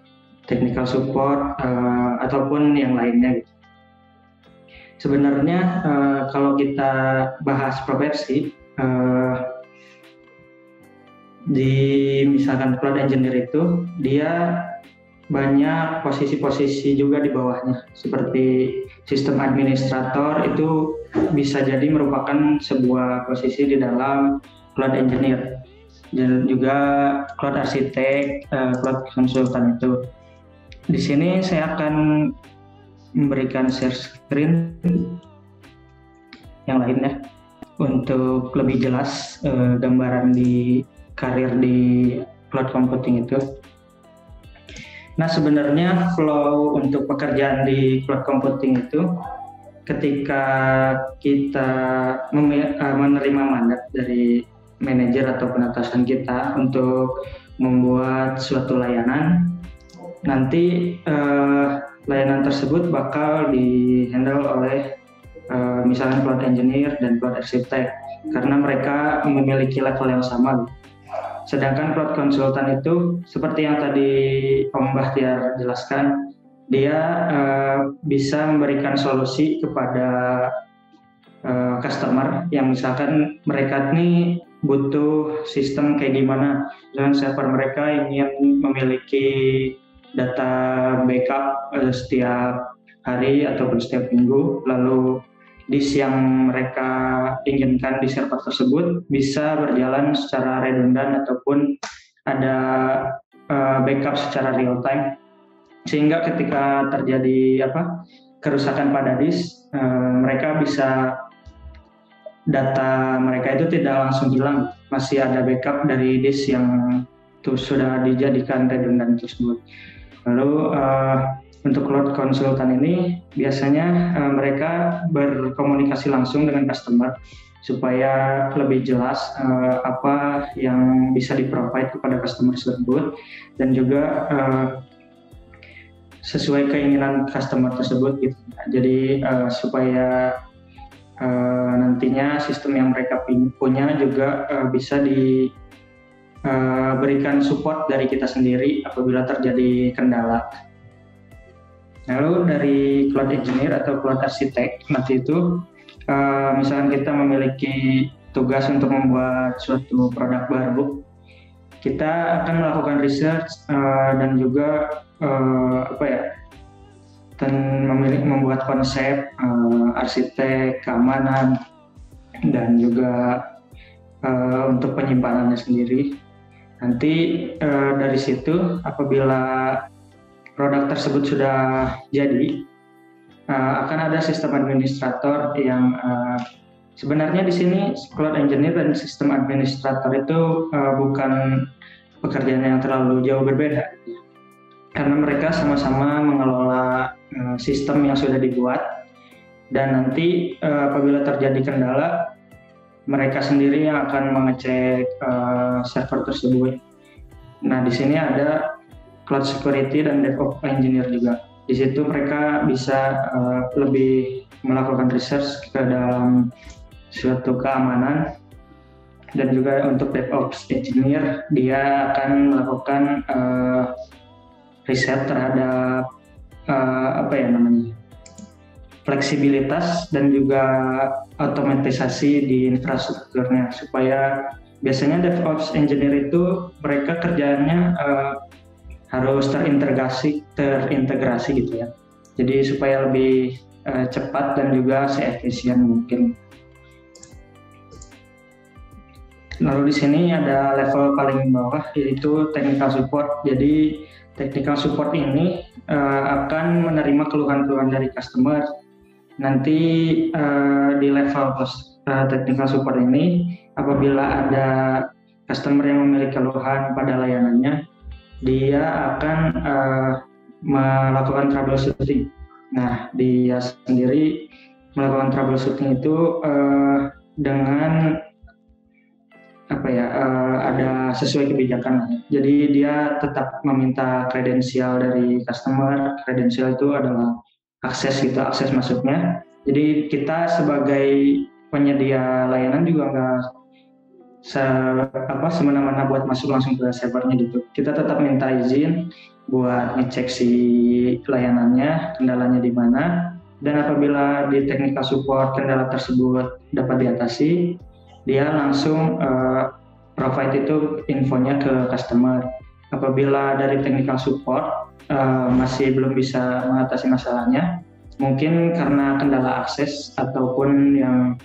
C: technical support, ataupun yang lainnya. Gitu. Sebenarnya kalau kita bahas profesi, di misalkan cloud engineer itu dia banyak posisi-posisi juga di bawahnya, seperti sistem administrator itu bisa jadi merupakan sebuah posisi di dalam cloud engineer, dan juga cloud architect, cloud consultant itu. Di sini saya akan memberikan share screen yang lainnya untuk lebih jelas gambaran di karir di cloud computing itu. Nah, sebenarnya flow untuk pekerjaan di cloud computing itu ketika kita menerima mandat dari manajer atau atasan kita untuk membuat suatu layanan, nanti layanan tersebut bakal di-handle oleh misalnya cloud engineer dan cloud architect karena mereka memiliki level yang sama. Sedangkan cloud consultant itu seperti yang tadi Om Bahtiar jelaskan, dia bisa memberikan solusi kepada customer yang misalkan mereka ini butuh sistem kayak gimana, dan server mereka ingin memiliki data backup setiap hari ataupun setiap minggu, lalu disk yang mereka inginkan di server tersebut bisa berjalan secara redundan ataupun ada backup secara real time, sehingga ketika terjadi kerusakan pada disk, mereka bisa data mereka itu tidak langsung hilang, masih ada backup dari disk yang sudah dijadikan redundan tersebut. Lalu untuk cloud consultant ini biasanya mereka berkomunikasi langsung dengan customer supaya lebih jelas apa yang bisa di-provide kepada customer tersebut, dan juga sesuai keinginan customer tersebut gitu. Jadi supaya nantinya sistem yang mereka punya juga bisa diberikan support dari kita sendiri apabila terjadi kendala. Lalu dari cloud engineer atau cloud architect nanti itu misalkan kita memiliki tugas untuk membuat suatu produk baru, kita akan melakukan research dan juga membuat konsep, arsitek, keamanan, dan juga untuk penyimpanannya sendiri. Nanti dari situ apabila produk tersebut sudah jadi, akan ada sistem administrator yang sebenarnya di sini cloud engineer dan sistem administrator itu bukan pekerjaan yang terlalu jauh berbeda, karena mereka sama-sama mengelola sistem yang sudah dibuat, dan nanti apabila terjadi kendala, mereka sendiri yang akan mengecek server tersebut. Nah, di sini ada cloud security dan DevOps engineer juga. Di situ mereka bisa lebih melakukan research ke dalam suatu keamanan, dan juga untuk DevOps engineer dia akan melakukan riset terhadap fleksibilitas dan juga otomatisasi di infrastrukturnya, supaya biasanya DevOps engineer itu mereka kerjaannya harus terintegrasi gitu ya. Jadi supaya lebih cepat dan juga seefisien mungkin. Lalu di sini ada level paling bawah yaitu technical support. Jadi technical support ini akan menerima keluhan-keluhan dari customer. Nanti di level technical support ini apabila ada customer yang memiliki keluhan pada layanannya, dia akan melakukan troubleshooting. Nah, dia sendiri melakukan troubleshooting itu dengan ada sesuai kebijakan. Jadi dia tetap meminta kredensial dari customer. Kredensial itu adalah akses masuknya. Jadi kita sebagai penyedia layanan juga nggak semena-mena buat masuk langsung ke servernya gitu. Kita tetap minta izin buat ngecek si layanannya, kendalanya di mana. Dan apabila di technical support kendala tersebut dapat diatasi, dia langsung provide itu infonya ke customer. Apabila dari technical support masih belum bisa mengatasi masalahnya, mungkin karena kendala akses ataupun yang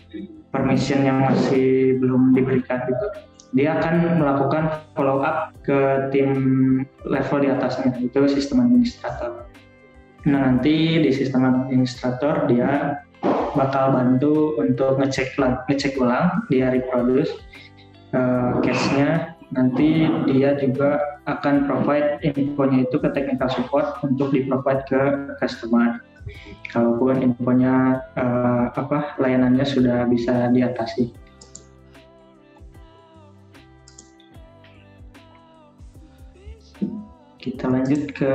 C: permission yang masih belum diberikan gitu, dia akan melakukan follow up ke tim level di atasnya, itu sistem administrator. Nah, nanti di sistem administrator dia bakal bantu untuk ngecek ulang, dia reproduce case-nya. Nanti dia juga akan provide infonya itu ke technical support untuk di-provide ke customer. Kalaupun infonya layanannya sudah bisa diatasi. Kita lanjut ke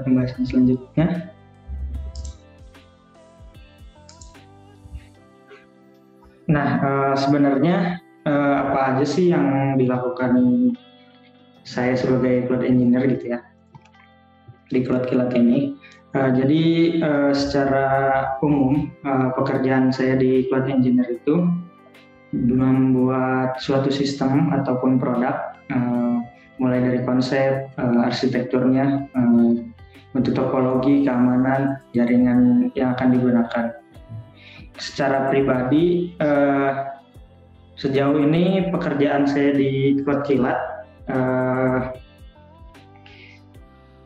C: pembahasan selanjutnya. Nah, sebenarnya apa aja sih yang dilakukan saya sebagai cloud engineer gitu ya di Cloud Kilat ini? Jadi secara umum pekerjaan saya di cloud engineer itu membuat suatu sistem ataupun produk, mulai dari konsep, arsitekturnya, untuk topologi, keamanan, jaringan yang akan digunakan. Secara pribadi, sejauh ini pekerjaan saya di Cloud Kilat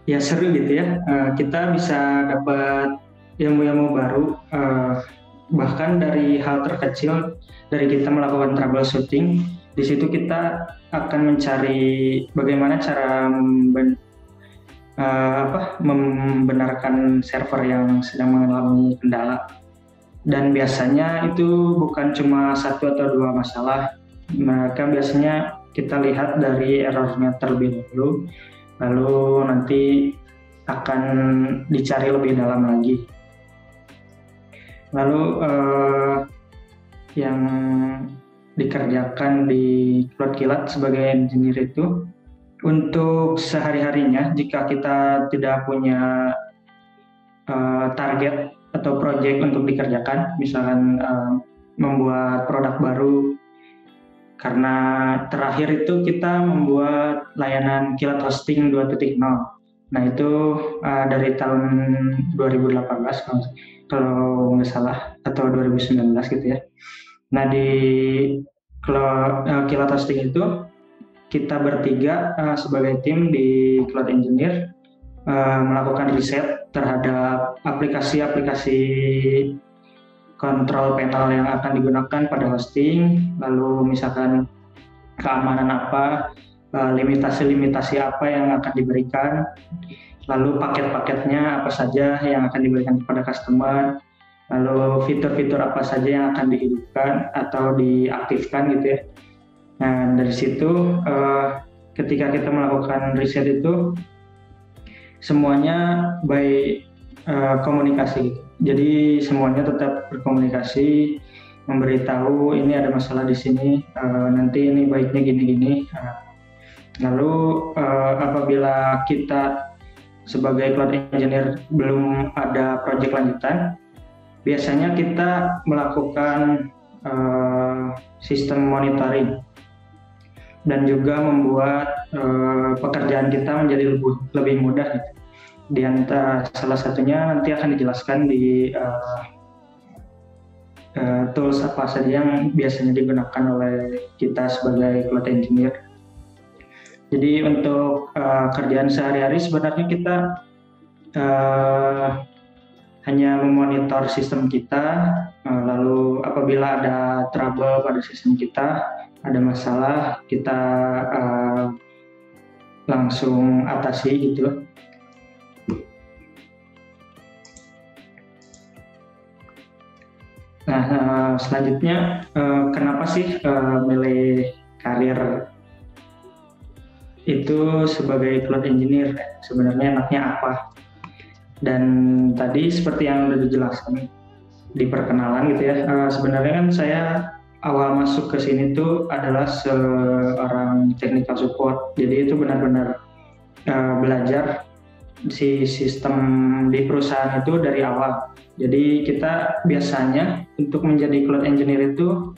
C: ya seru gitu ya. Kita bisa dapat ilmu-ilmu baru, bahkan dari hal terkecil, dari kita melakukan troubleshooting. Di situ kita akan mencari bagaimana cara membenarkan server yang sedang mengalami kendala. Dan biasanya itu bukan cuma satu atau dua masalah. Mereka biasanya kita lihat dari errornya terlebih dahulu, lalu nanti akan dicari lebih dalam lagi. Lalu yang dikerjakan di Cloud Kilat sebagai engineer itu, untuk sehari-harinya jika kita tidak punya target atau project untuk dikerjakan, misalkan membuat produk baru, karena terakhir itu kita membuat layanan Kilat Hosting 2.0. Nah itu dari tahun 2018 kalau nggak salah, atau 2019 gitu ya. Nah di Kilat Hosting itu kita bertiga sebagai tim di Cloud Engineer melakukan riset terhadap aplikasi-aplikasi kontrol panel yang akan digunakan pada hosting, lalu misalkan keamanan apa, limitasi-limitasi apa yang akan diberikan, lalu paket-paketnya apa saja yang akan diberikan kepada customer, lalu fitur-fitur apa saja yang akan dihidupkan atau diaktifkan gitu ya. Nah dari situ ketika kita melakukan riset itu semuanya by komunikasi. Jadi semuanya tetap berkomunikasi, memberitahu ini ada masalah di sini, nanti ini baiknya gini-gini. Lalu apabila kita sebagai cloud engineer belum ada project lanjutan, biasanya kita melakukan sistem monitoring dan juga membuat pekerjaan kita menjadi lebih mudah gitu. Di antara salah satunya nanti akan dijelaskan di tools apa saja yang biasanya digunakan oleh kita sebagai cloud engineer. Jadi untuk kerjaan sehari-hari sebenarnya kita hanya memonitor sistem kita, lalu apabila ada trouble pada sistem kita, ada masalah, kita langsung atasi gitu. Nah, selanjutnya kenapa sih milih karir itu sebagai cloud engineer? Sebenarnya enaknya apa? Dan tadi seperti yang sudah dijelaskan di perkenalan gitu ya, sebenarnya kan saya awal masuk ke sini tuh adalah seorang technical support. Jadi itu benar-benar belajar si sistem di perusahaan itu dari awal. Jadi kita biasanya untuk menjadi cloud engineer itu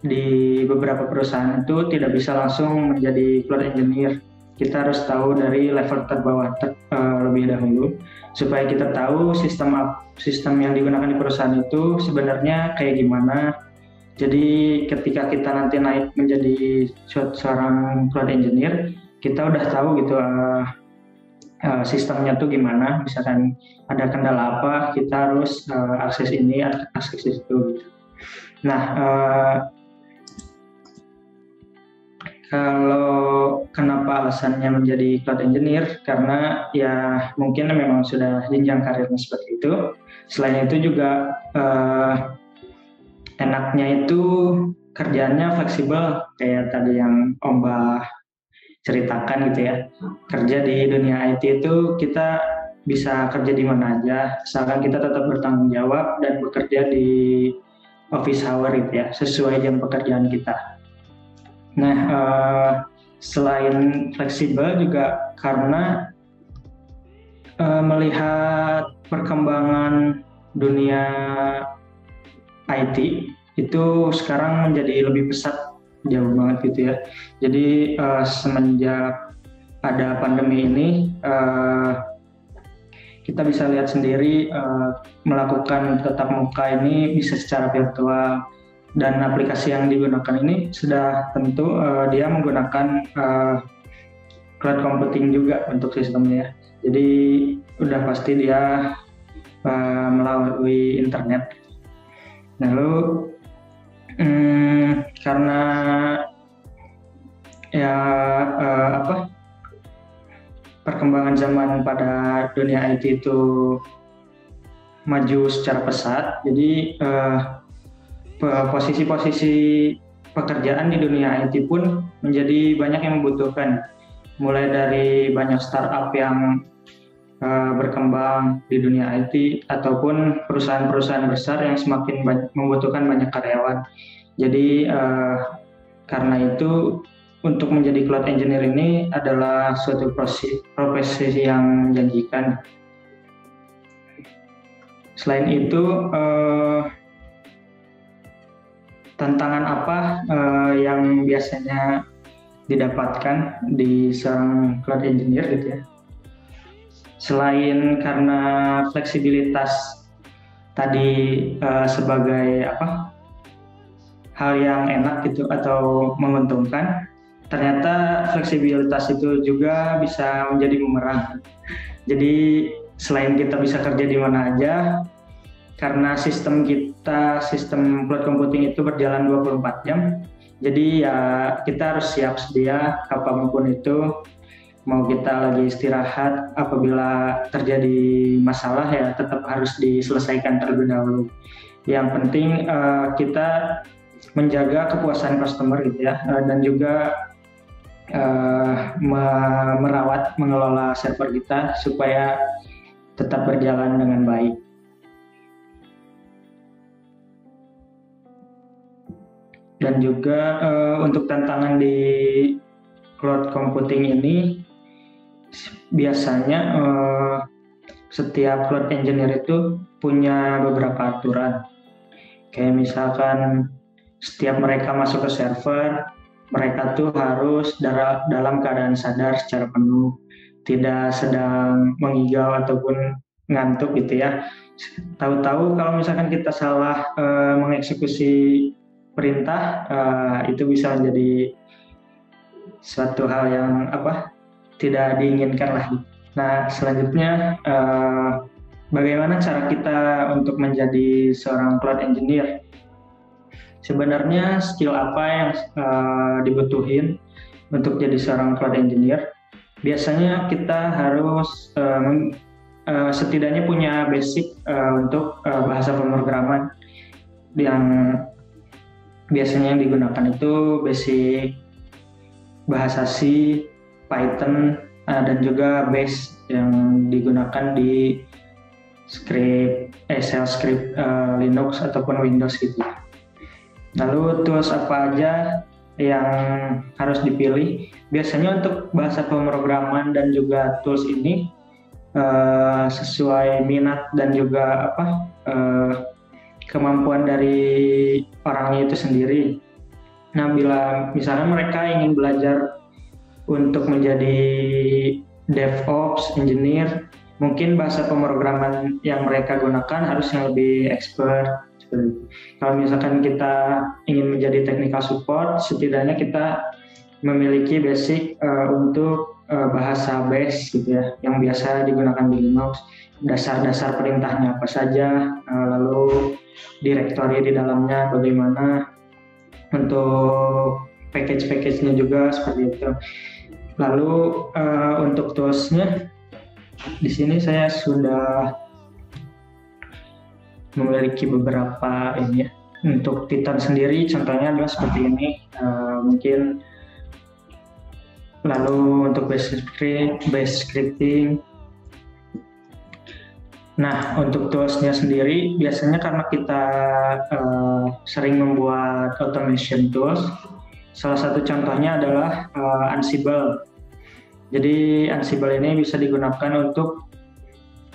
C: di beberapa perusahaan itu tidak bisa langsung menjadi cloud engineer. Kita harus tahu dari level terbawah lebih dahulu supaya kita tahu sistem yang digunakan di perusahaan itu sebenarnya kayak gimana. Jadi ketika kita nanti naik menjadi seorang cloud engineer, kita udah tahu gitu sistemnya tuh gimana. Misalkan ada kendala apa, kita harus akses ini, akses itu. Nah, kalau kenapa alasannya menjadi cloud engineer, karena ya mungkin memang sudah jenjang karirnya seperti itu. Selain itu juga enaknya itu kerjaannya fleksibel, kayak tadi yang Om Bah ceritakan gitu ya. Kerja di dunia IT itu kita bisa kerja di mana aja, asalkan kita tetap bertanggung jawab dan bekerja di office hour gitu ya, sesuai jam pekerjaan kita. Nah, selain fleksibel juga karena melihat perkembangan dunia IT itu sekarang menjadi lebih pesat, jauh banget gitu ya. Jadi semenjak ada pandemi ini, kita bisa lihat sendiri melakukan tatap muka ini bisa secara virtual. Dan aplikasi yang digunakan ini sudah tentu dia menggunakan cloud computing juga untuk sistemnya. Jadi udah pasti dia melalui internet. Lalu karena ya perkembangan zaman pada dunia IT itu maju secara pesat, jadi posisi-posisi pekerjaan di dunia IT pun menjadi banyak yang membutuhkan, mulai dari banyak startup yang berkembang di dunia IT ataupun perusahaan-perusahaan besar yang semakin membutuhkan banyak karyawan. Jadi karena itu untuk menjadi cloud engineer ini adalah suatu profesi yang menjanjikan. Selain itu tantangan apa yang biasanya didapatkan di seorang cloud engineer gitu ya. Selain karena fleksibilitas tadi sebagai hal yang enak gitu atau menguntungkan, ternyata fleksibilitas itu juga bisa menjadi bumerang. Jadi selain kita bisa kerja di mana aja, karena sistem cloud computing itu berjalan 24 jam, jadi ya kita harus siap sedia kapanpun itu, mau kita lagi istirahat, apabila terjadi masalah ya tetap harus diselesaikan terlebih dahulu. Yang penting kita menjaga kepuasan customer gitu ya, dan juga mengelola server kita supaya tetap berjalan dengan baik. Dan juga untuk tantangan di cloud computing ini, biasanya setiap cloud engineer itu punya beberapa aturan. Kayak misalkan setiap mereka masuk ke server, mereka tuh harus dalam keadaan sadar secara penuh, tidak sedang mengigau ataupun ngantuk gitu ya. Tahu-tahu kalau misalkan kita salah mengeksekusi perintah, itu bisa menjadi suatu hal yang tidak diinginkan lah. Nah, selanjutnya bagaimana cara kita untuk menjadi seorang cloud engineer? Sebenarnya skill apa yang dibutuhin untuk jadi seorang cloud engineer? Biasanya kita harus setidaknya punya basic untuk bahasa pemrograman yang biasanya yang digunakan itu basic bahasa C, Python, dan juga Bash yang digunakan di shell script Linux ataupun Windows gitu. Lalu tools apa aja yang harus dipilih? Biasanya untuk bahasa pemrograman dan juga tools ini sesuai minat dan juga kemampuan dari orangnya itu sendiri. Nah, bila misalnya mereka ingin belajar untuk menjadi DevOps engineer, mungkin bahasa pemrograman yang mereka gunakan harus yang lebih expert. Kalau misalkan kita ingin menjadi technical support, setidaknya kita memiliki basic untuk bahasa Bash gitu ya, yang biasa digunakan di Linux, dasar-dasar perintahnya apa saja, lalu direktori di dalamnya bagaimana, untuk package-nya juga seperti itu. Lalu untuk toolsnya, di sini saya sudah memiliki beberapa ini ya. Untuk Python sendiri contohnya adalah seperti ini, mungkin. Lalu untuk bash scripting. Nah, untuk toolsnya sendiri biasanya karena kita sering membuat automation tools, salah satu contohnya adalah Ansible. Jadi Ansible ini bisa digunakan untuk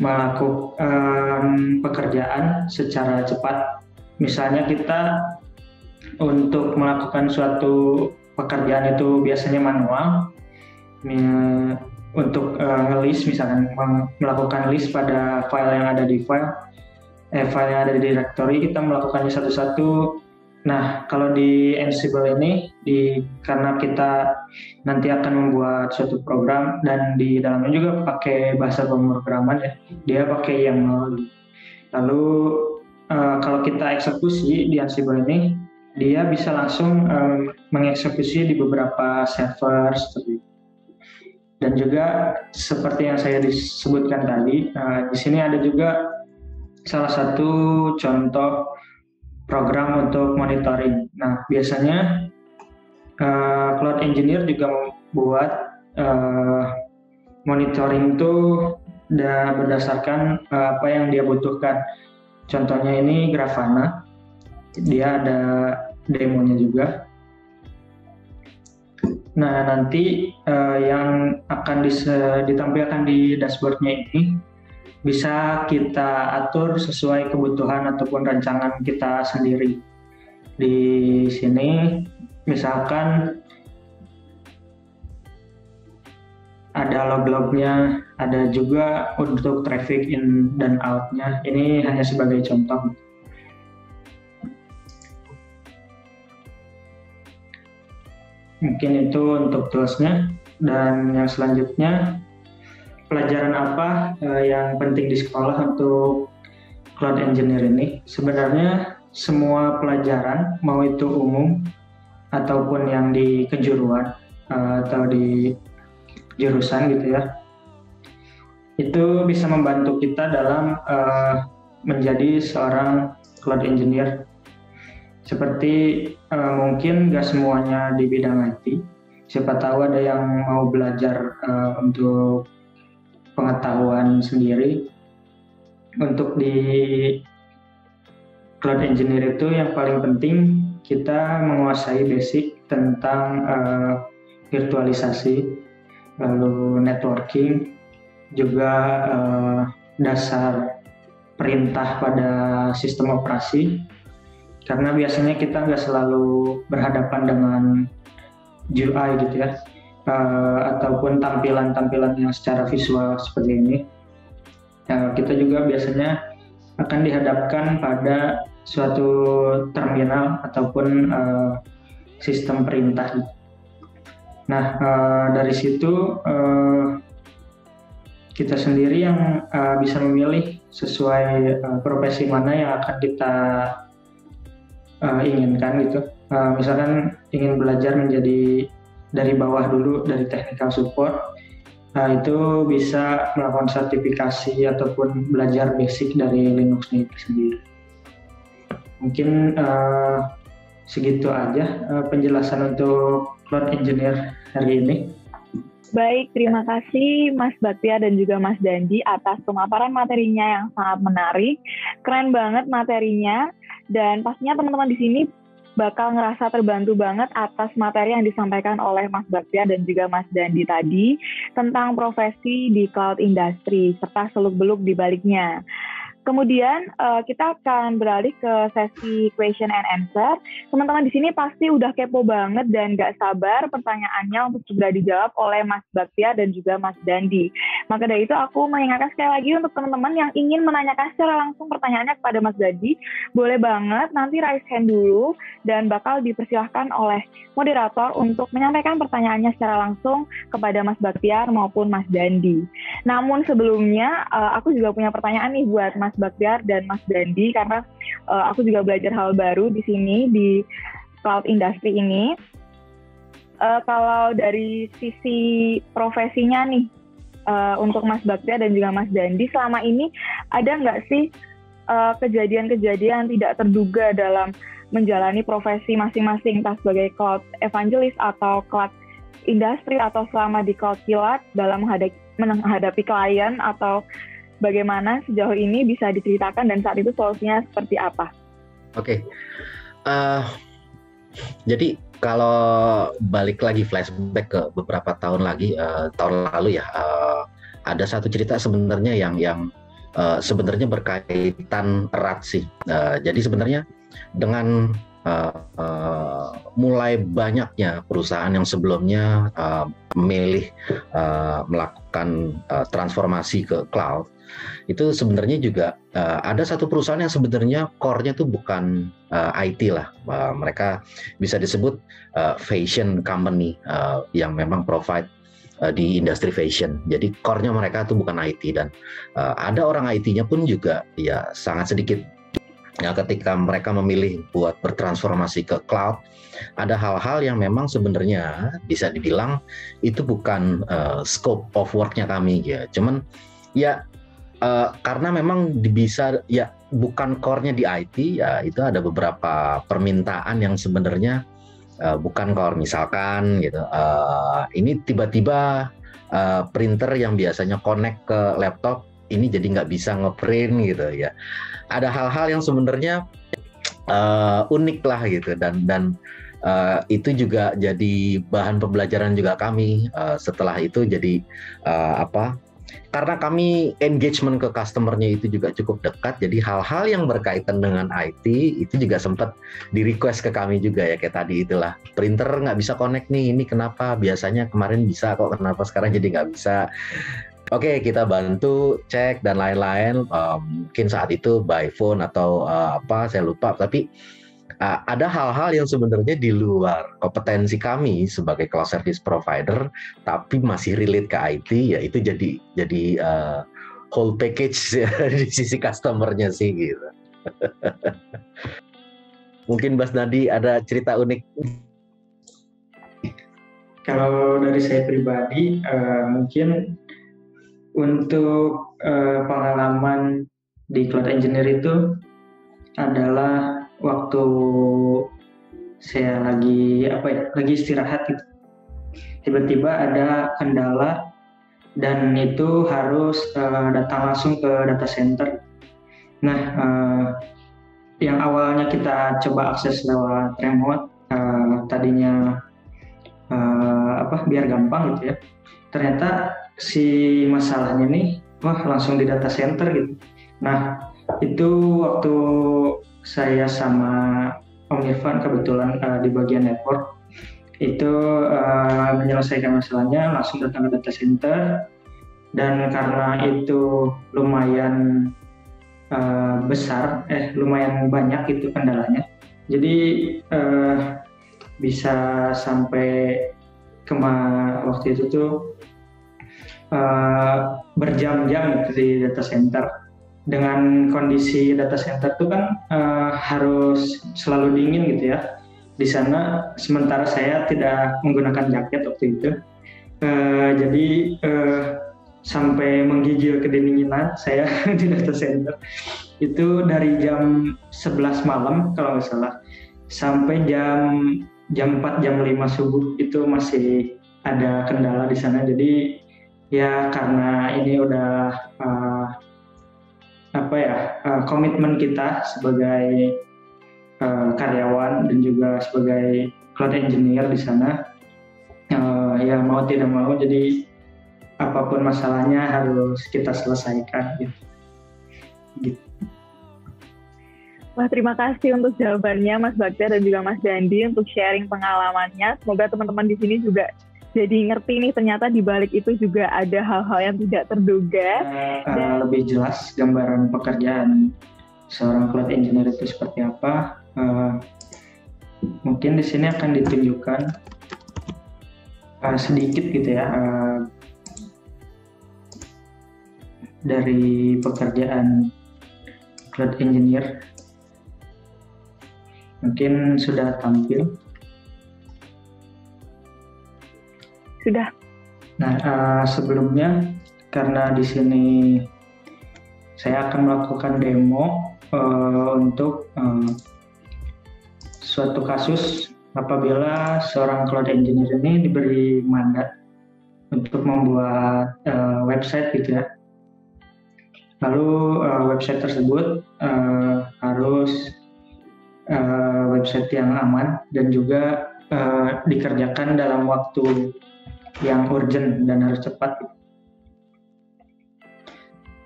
C: melakukan pekerjaan secara cepat. Misalnya kita untuk melakukan suatu pekerjaan itu biasanya manual, untuk nge-list misalkan melakukan list pada file yang ada di file yang ada di directory, kita melakukannya satu-satu. Nah, kalau di Ansible ini karena kita nanti akan membuat suatu program dan di dalamnya juga pakai bahasa pemrograman ya, dia pakai YAML. Lalu kalau kita eksekusi di Ansible ini, dia bisa langsung mengeksekusi di beberapa server seperti itu. Dan juga seperti yang saya disebutkan tadi, di sini ada juga salah satu contoh program untuk monitoring. Nah, biasanya cloud engineer juga membuat monitoring itu berdasarkan apa yang dia butuhkan. Contohnya ini Grafana, dia ada demonya juga. Nah, nanti yang akan ditampilkan di dashboardnya ini bisa kita atur sesuai kebutuhan ataupun rancangan kita sendiri. Di sini misalkan ada log-lognya, ada juga untuk traffic in dan out-nya. Ini hanya sebagai contoh. Mungkin itu untuk toolsnya. Dan yang selanjutnya, pelajaran apa yang penting di sekolah untuk cloud engineer ini? Sebenarnya semua pelajaran, mau itu umum ataupun yang di kejuruan atau di jurusan gitu ya, itu bisa membantu kita dalam menjadi seorang cloud engineer. Seperti mungkin nggak semuanya di bidang IT, siapa tahu ada yang mau belajar untuk pengetahuan sendiri. Untuk di cloud engineer itu yang paling penting kita menguasai basic tentang virtualisasi, lalu networking, juga dasar perintah pada sistem operasi. Karena biasanya kita nggak selalu berhadapan dengan GUI gitu ya, ataupun tampilan-tampilan yang secara visual seperti ini. Kita juga biasanya akan dihadapkan pada suatu terminal ataupun sistem perintah. Nah, dari situ kita sendiri yang bisa memilih sesuai profesi mana yang akan kita inginkan gitu. Misalkan ingin belajar menjadi dari bawah dulu, dari technical support, itu bisa melakukan sertifikasi ataupun belajar basic dari Linux itu sendiri. Mungkin segitu aja penjelasan untuk Cloud Engineer hari ini.
A: Baik, terima kasih Mas Baktiar dan juga Mas Dandi atas pemaparan materinya yang sangat menarik. Keren banget materinya, dan pastinya teman-teman di sini bakal ngerasa terbantu banget atas materi yang disampaikan oleh Mas Baktiar dan juga Mas Dandi tadi tentang profesi di cloud industry serta seluk-beluk di baliknya. Kemudian kita akan beralih ke sesi question and answer. Teman-teman di sini pasti udah kepo banget dan gak sabar pertanyaannya untuk segera dijawab oleh Mas Baktiar dan juga Mas Dandi. Maka dari itu aku mengingatkan sekali lagi untuk teman-teman yang ingin menanyakan secara langsung pertanyaannya kepada Mas Dandi, boleh banget nanti raise hand dulu dan bakal dipersilahkan oleh moderator untuk menyampaikan pertanyaannya secara langsung kepada Mas Baktiar maupun Mas Dandi. Namun sebelumnya aku juga punya pertanyaan nih buat Mas Baktiar dan Mas Dandi, karena aku juga belajar hal baru di sini di cloud industry ini. Kalau dari sisi profesinya nih, untuk Mas Baktiar dan juga Mas Dandi, selama ini ada nggak sih kejadian-kejadian tidak terduga dalam menjalani profesi masing-masing, entah sebagai cloud evangelist atau cloud industry atau selama di cloud kilat dalam menghadapi klien, atau bagaimana sejauh ini bisa diceritakan dan saat itu solusinya seperti apa?
B: Oke. Jadi kalau balik lagi flashback ke beberapa tahun lalu ya, ada satu cerita sebenarnya yang sebenarnya berkaitan erat sih. Jadi sebenarnya dengan mulai banyaknya perusahaan yang sebelumnya memilih melakukan transformasi ke cloud, itu sebenarnya juga ada satu perusahaan yang sebenarnya core-nya tuh bukan IT lah, mereka bisa disebut fashion company yang memang provide di industri fashion. Jadi core-nya mereka tuh bukan IT, dan ada orang IT-nya pun juga ya sangat sedikit. Ya, ketika mereka memilih buat bertransformasi ke cloud, ada hal-hal yang memang sebenarnya bisa dibilang itu bukan scope of work-nya kami ya. Cuman ya karena memang bisa ya bukan core-nya di IT, ya itu ada beberapa permintaan yang sebenarnya bukan core. Misalkan gitu, ini tiba-tiba printer yang biasanya connect ke laptop ini jadi nggak bisa ngeprint gitu ya. Ada hal-hal yang sebenarnya unik lah gitu, dan itu juga jadi bahan pembelajaran juga kami. Setelah itu jadi karena kami engagement ke customer-nya itu juga cukup dekat, jadi hal-hal yang berkaitan dengan IT itu juga sempat di request ke kami juga ya, kayak tadi itulah, printer nggak bisa connect nih, ini kenapa, biasanya kemarin bisa kok, kenapa sekarang jadi nggak bisa. Oke, kita bantu cek dan lain-lain, mungkin saat itu by phone atau saya lupa, tapi ada hal-hal yang sebenarnya di luar kompetensi kami sebagai cloud service provider, tapi masih relate ke IT, ya itu jadi whole package di sisi customer-nya sih gitu. Mungkin Mas Nadi ada cerita unik?
C: Kalau dari saya pribadi, mungkin untuk pengalaman di cloud engineer itu adalah waktu saya lagi istirahat gitu. Tiba-tiba ada kendala dan itu harus datang langsung ke data center. Nah, yang awalnya kita coba akses lewat remote, tadinya biar gampang gitu ya. Ternyata si masalahnya nih, langsung di data center gitu. Nah, itu waktu saya sama Om Irfan kebetulan di bagian network, itu menyelesaikan masalahnya langsung datang ke data center, dan karena itu lumayan lumayan banyak itu kendalanya, jadi bisa sampai waktu itu tuh berjam-jam gitu di data center. Dengan kondisi data center tuh kan harus selalu dingin gitu ya di sana, sementara saya tidak menggunakan jaket waktu itu. Jadi sampai menggigil kedinginan saya di data center itu dari jam 11 malam kalau nggak salah sampai jam 4 jam 5 subuh itu masih ada kendala di sana. Jadi ya karena ini udah komitmen kita sebagai karyawan dan juga sebagai cloud engineer di sana, ya mau tidak mau jadi apapun masalahnya harus kita selesaikan gitu.
A: Wah, terima kasih untuk jawabannya Mas Bagja dan juga Mas Dandi untuk sharing pengalamannya. Semoga teman-teman di sini juga jadi ngerti nih, ternyata di balik itu juga ada hal-hal yang tidak terduga.
C: Lebih jelas gambaran pekerjaan seorang cloud engineer itu seperti apa. Mungkin di sini akan ditunjukkan sedikit gitu ya dari pekerjaan cloud engineer. Mungkin sudah tampil.
A: Sudah.
C: Nah, sebelumnya karena di sini saya akan melakukan demo untuk suatu kasus apabila seorang cloud engineer ini diberi mandat untuk membuat website gitu ya. Lalu website tersebut harus website yang aman dan juga dikerjakan dalam waktu yang urgent dan harus cepat.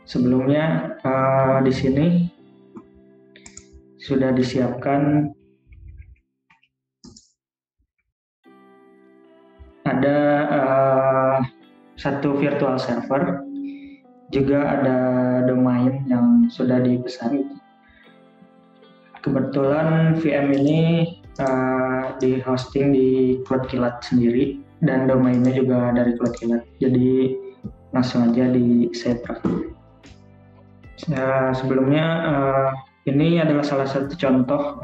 C: Sebelumnya di sini sudah disiapkan ada satu virtual server, juga ada domain yang sudah dipesan. Kebetulan VM ini di hosting di CloudKillat sendiri dan domainnya juga dari CloudKillat, jadi langsung aja di save. Sebelumnya ini adalah salah satu contoh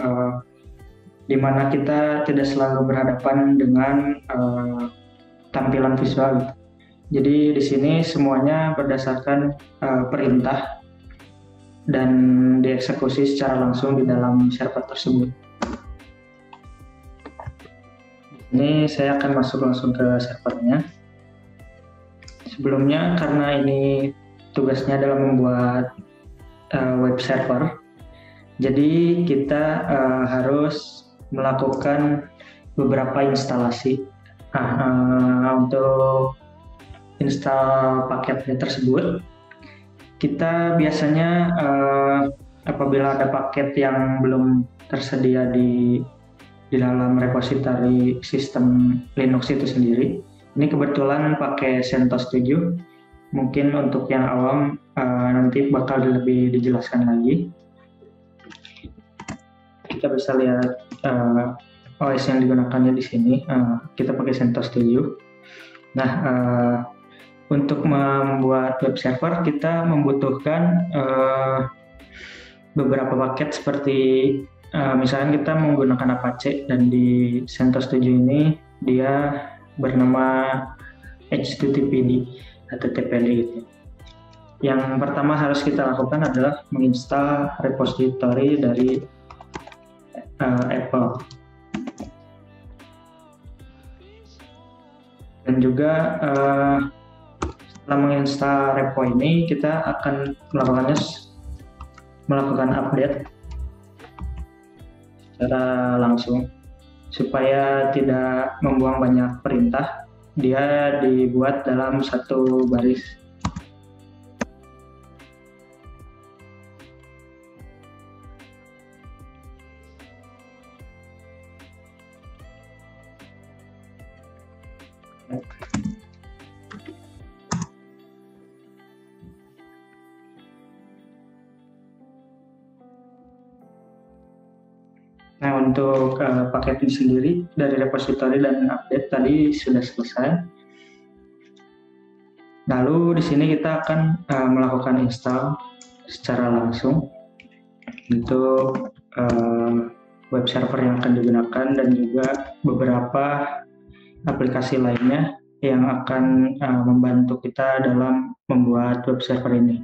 C: di mana kita tidak selalu berhadapan dengan tampilan visual. Jadi di sini semuanya berdasarkan perintah dan dieksekusi secara langsung di dalam server tersebut. Ini saya akan masuk langsung ke servernya. Sebelumnya karena ini tugasnya adalah membuat web server, jadi kita harus melakukan beberapa instalasi. Untuk install paketnya tersebut, kita biasanya apabila ada paket yang belum tersedia di dalam repository sistem Linux itu sendiri, ini kebetulan pakai CentOS 7. Mungkin untuk yang awam nanti bakal lebih dijelaskan lagi. Kita bisa lihat OS yang digunakannya di sini. Kita pakai CentOS 7. Nah, untuk membuat web server kita membutuhkan beberapa paket seperti misalnya kita menggunakan Apache, dan di CentOS 7 ini dia bernama HTTPD atau TPD gitu. Yang pertama harus kita lakukan adalah menginstal repository dari Apple. Dan juga setelah menginstal repo ini, kita akan melakukan update secara langsung supaya tidak membuang banyak perintah. Dia dibuat dalam satu baris. Nah, untuk paket ini sendiri dari repository dan update tadi sudah selesai. Lalu di sini kita akan melakukan install secara langsung untuk web server yang akan digunakan dan juga beberapa aplikasi lainnya yang akan membantu kita dalam membuat web server ini.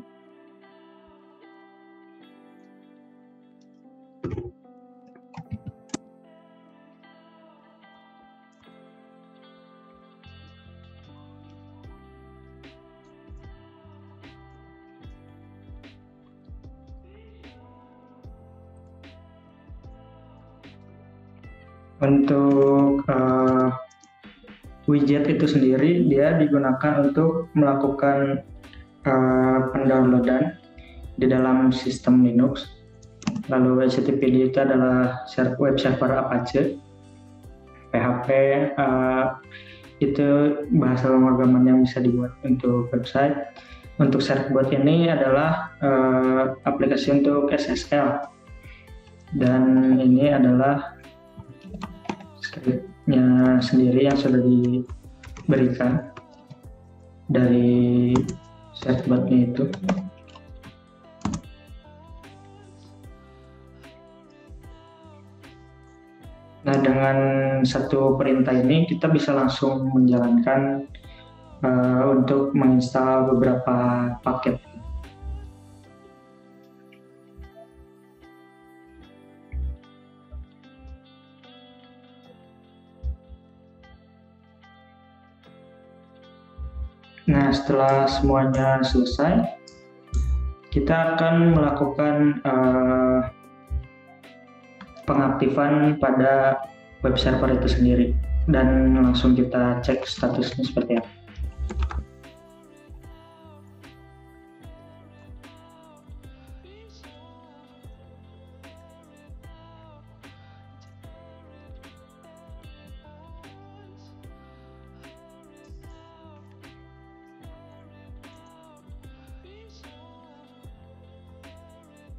C: Untuk widget itu sendiri, dia digunakan untuk melakukan pendownloadan di dalam sistem Linux. Lalu HTTPD itu adalah web server Apache. PHP itu bahasa pemrograman yang bisa dibuat untuk website. Untuk Certbot ini adalah aplikasi untuk SSL. Dan ini adalah script-nya sendiri yang sudah diberikan dari Certbot-nya itu. Nah, dengan satu perintah ini kita bisa langsung menjalankan untuk menginstal beberapa paket. Nah, setelah semuanya selesai, kita akan melakukan pengaktifan pada web server itu sendiri dan langsung kita cek statusnya seperti apa.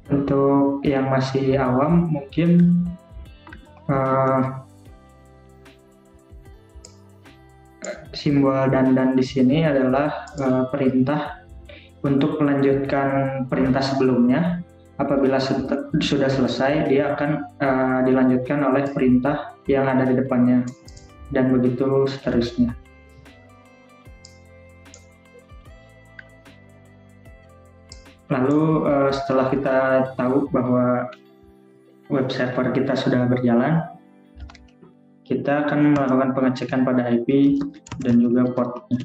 C: Untuk yang masih awam mungkin simbol dandan di sini adalah perintah untuk melanjutkan perintah sebelumnya. Apabila sudah selesai, dia akan dilanjutkan oleh perintah yang ada di depannya dan begitu seterusnya. Lalu setelah kita tahu bahwa web server kita sudah berjalan, kita akan melakukan pengecekan pada IP dan juga portnya.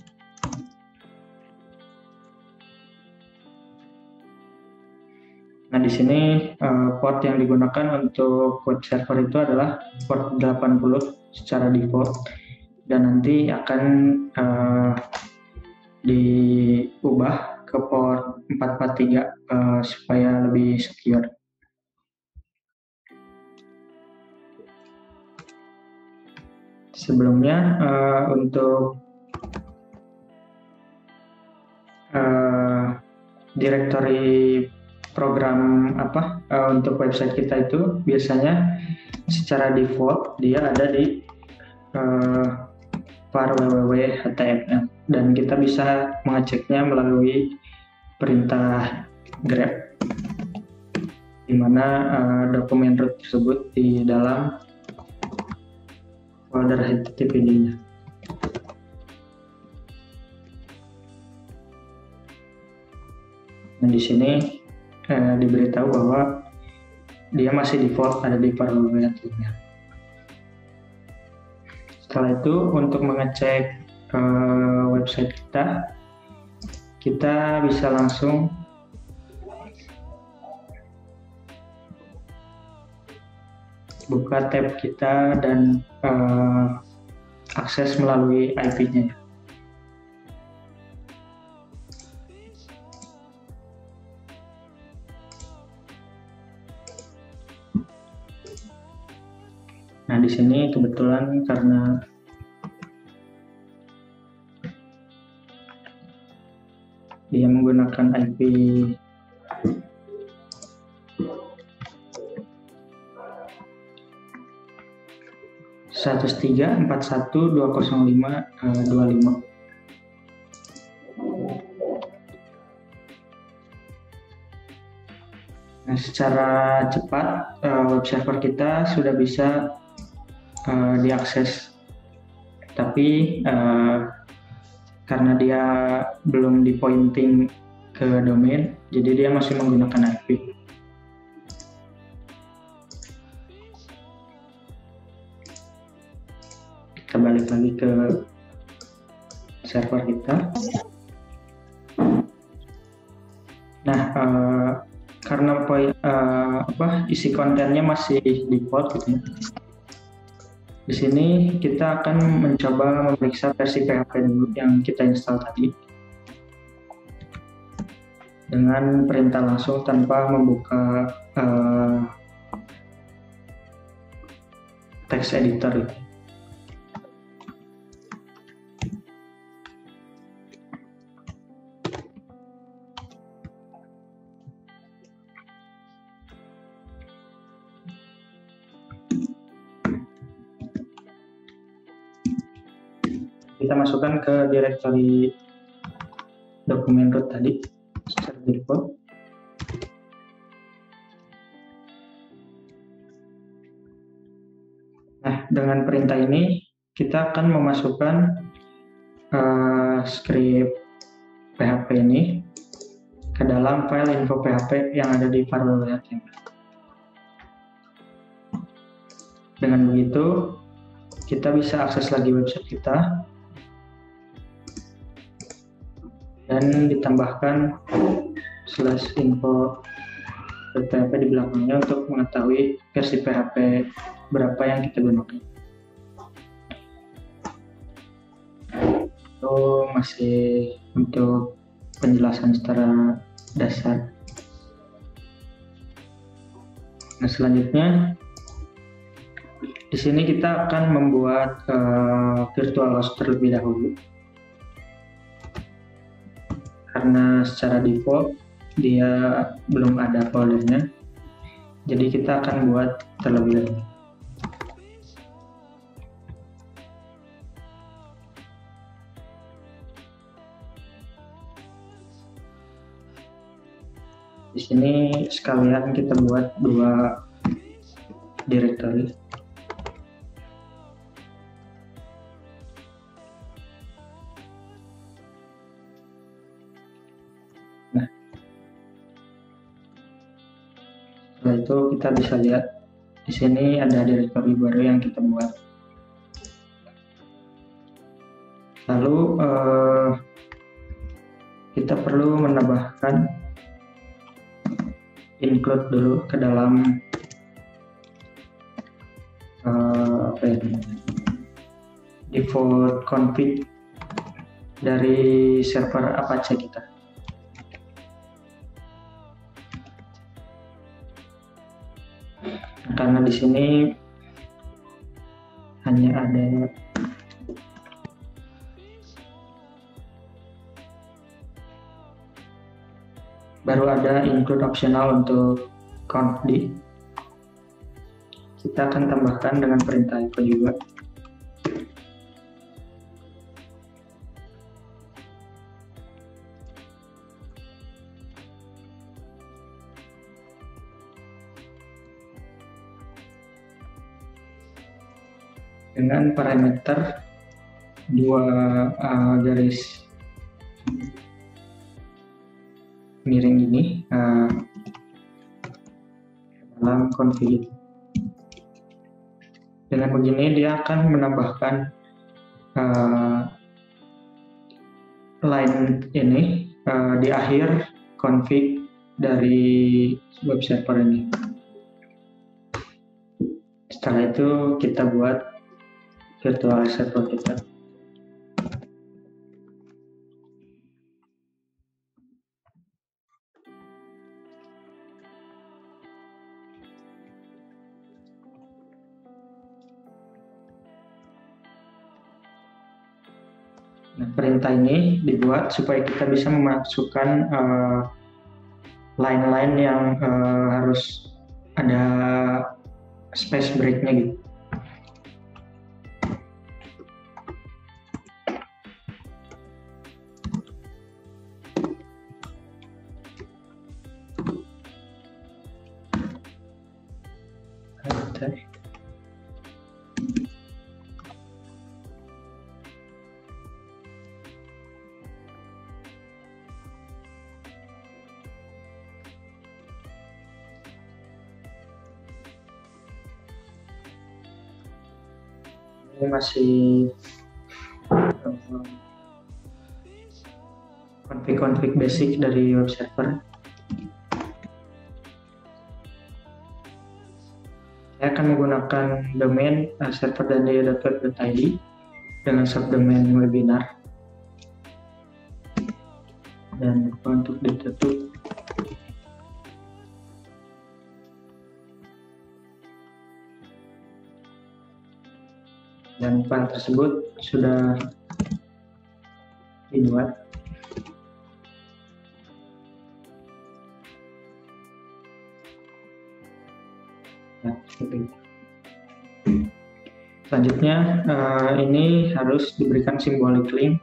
C: Nah, di sini port yang digunakan untuk web server itu adalah port 80 secara default dan nanti akan diubah ke port 443 supaya lebih secure. Sebelumnya untuk direktori program untuk website kita itu biasanya secara default dia ada di var www.html dan kita bisa mengeceknya melalui perintah grep, di mana dokumen root tersebut di dalam folder HTTPD-nya. Dan di sini diberitahu bahwa dia masih default ada di var www.html. Setelah itu untuk mengecek website kita bisa langsung buka tab kita dan akses melalui IP-nya. Nah, di sini kebetulan karena menggunakan IP 103.41.205.25. Nah, secara cepat web server kita sudah bisa diakses, tapi karena dia belum di pointing ke domain, jadi dia masih menggunakan IP. Kita balik lagi ke server kita. Nah, karena isi kontennya masih default gitu ya. Di sini kita akan mencoba memeriksa versi PHP dulu yang kita install tadi dengan perintah langsung tanpa membuka text editor. Kita masukkan ke directory dokumen root tadi secara default. Nah, dengan perintah ini kita akan memasukkan script PHP ini ke dalam file info PHP yang ada di firewall.html. Dengan begitu kita bisa akses lagi website kita dan ditambahkan /info PHP di belakangnya untuk mengetahui versi PHP berapa yang kita gunakan. Itu masih untuk penjelasan secara dasar. Nah, selanjutnya di sini kita akan membuat virtual host terlebih dahulu. Karena secara default dia belum ada foldernya, jadi kita akan buat terlebih dahulu. Di sini sekalian kita buat 2 directory. Nah, setelah itu kita bisa lihat di sini ada directory baru yang kita buat. Lalu kita perlu menambahkan include dulu ke dalam default config dari server Apache kita. Karena di sini hanya ada baru ada include optional untuk config. Kita akan tambahkan dengan perintah echo juga. Dengan parameter 2 garis miring ini dalam config. Dengan begini dia akan menambahkan line ini di akhir config dari web server ini. Setelah itu kita buat virtual server kita. Nah, perintah ini dibuat supaya kita bisa memasukkan line-line yang harus ada space break-nya gitu. Ini masih konfig-konfig basic dari web server. Saya akan menggunakan domain server.daya.web.id dengan subdomain webinar, dan untuk ditutup. Dan file tersebut sudah dibuat. Nah, seperti itu. Selanjutnya ini harus diberikan simbolik link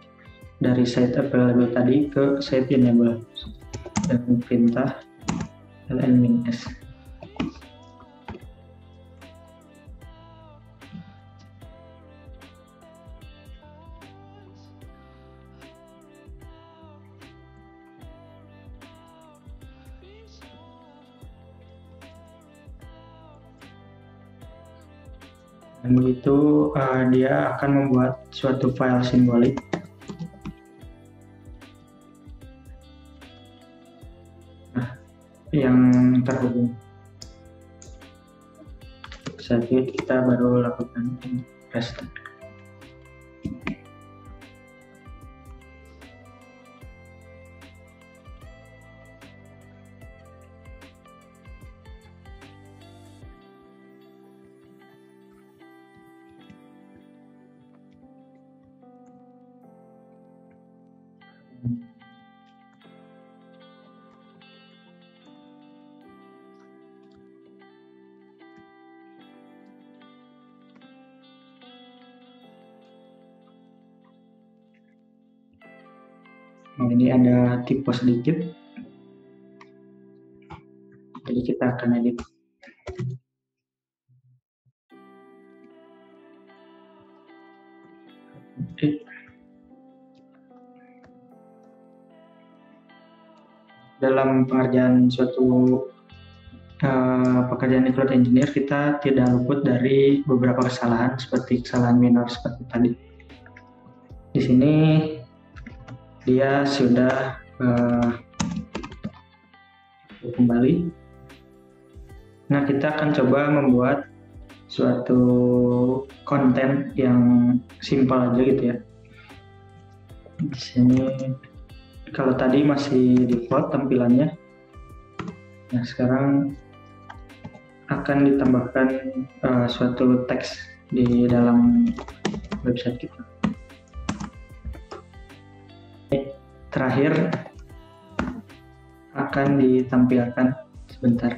C: dari site available tadi ke site enable dan perintah ln-s. Dan begitu dia akan membuat suatu file simbolik. Nah, yang terhubung. Saat itu kita baru lakukan restart. Nah, ini ada typo sedikit, jadi kita akan edit. Dalam pengerjaan suatu pekerjaan di cloud engineer, kita tidak luput dari beberapa kesalahan seperti kesalahan minor seperti tadi. Di sini dia sudah kembali. Nah, kita akan coba membuat suatu konten yang simpel aja gitu ya. Di sini kalau tadi masih default tampilannya, nah sekarang akan ditambahkan suatu teks di dalam website kita. Terakhir akan ditampilkan sebentar.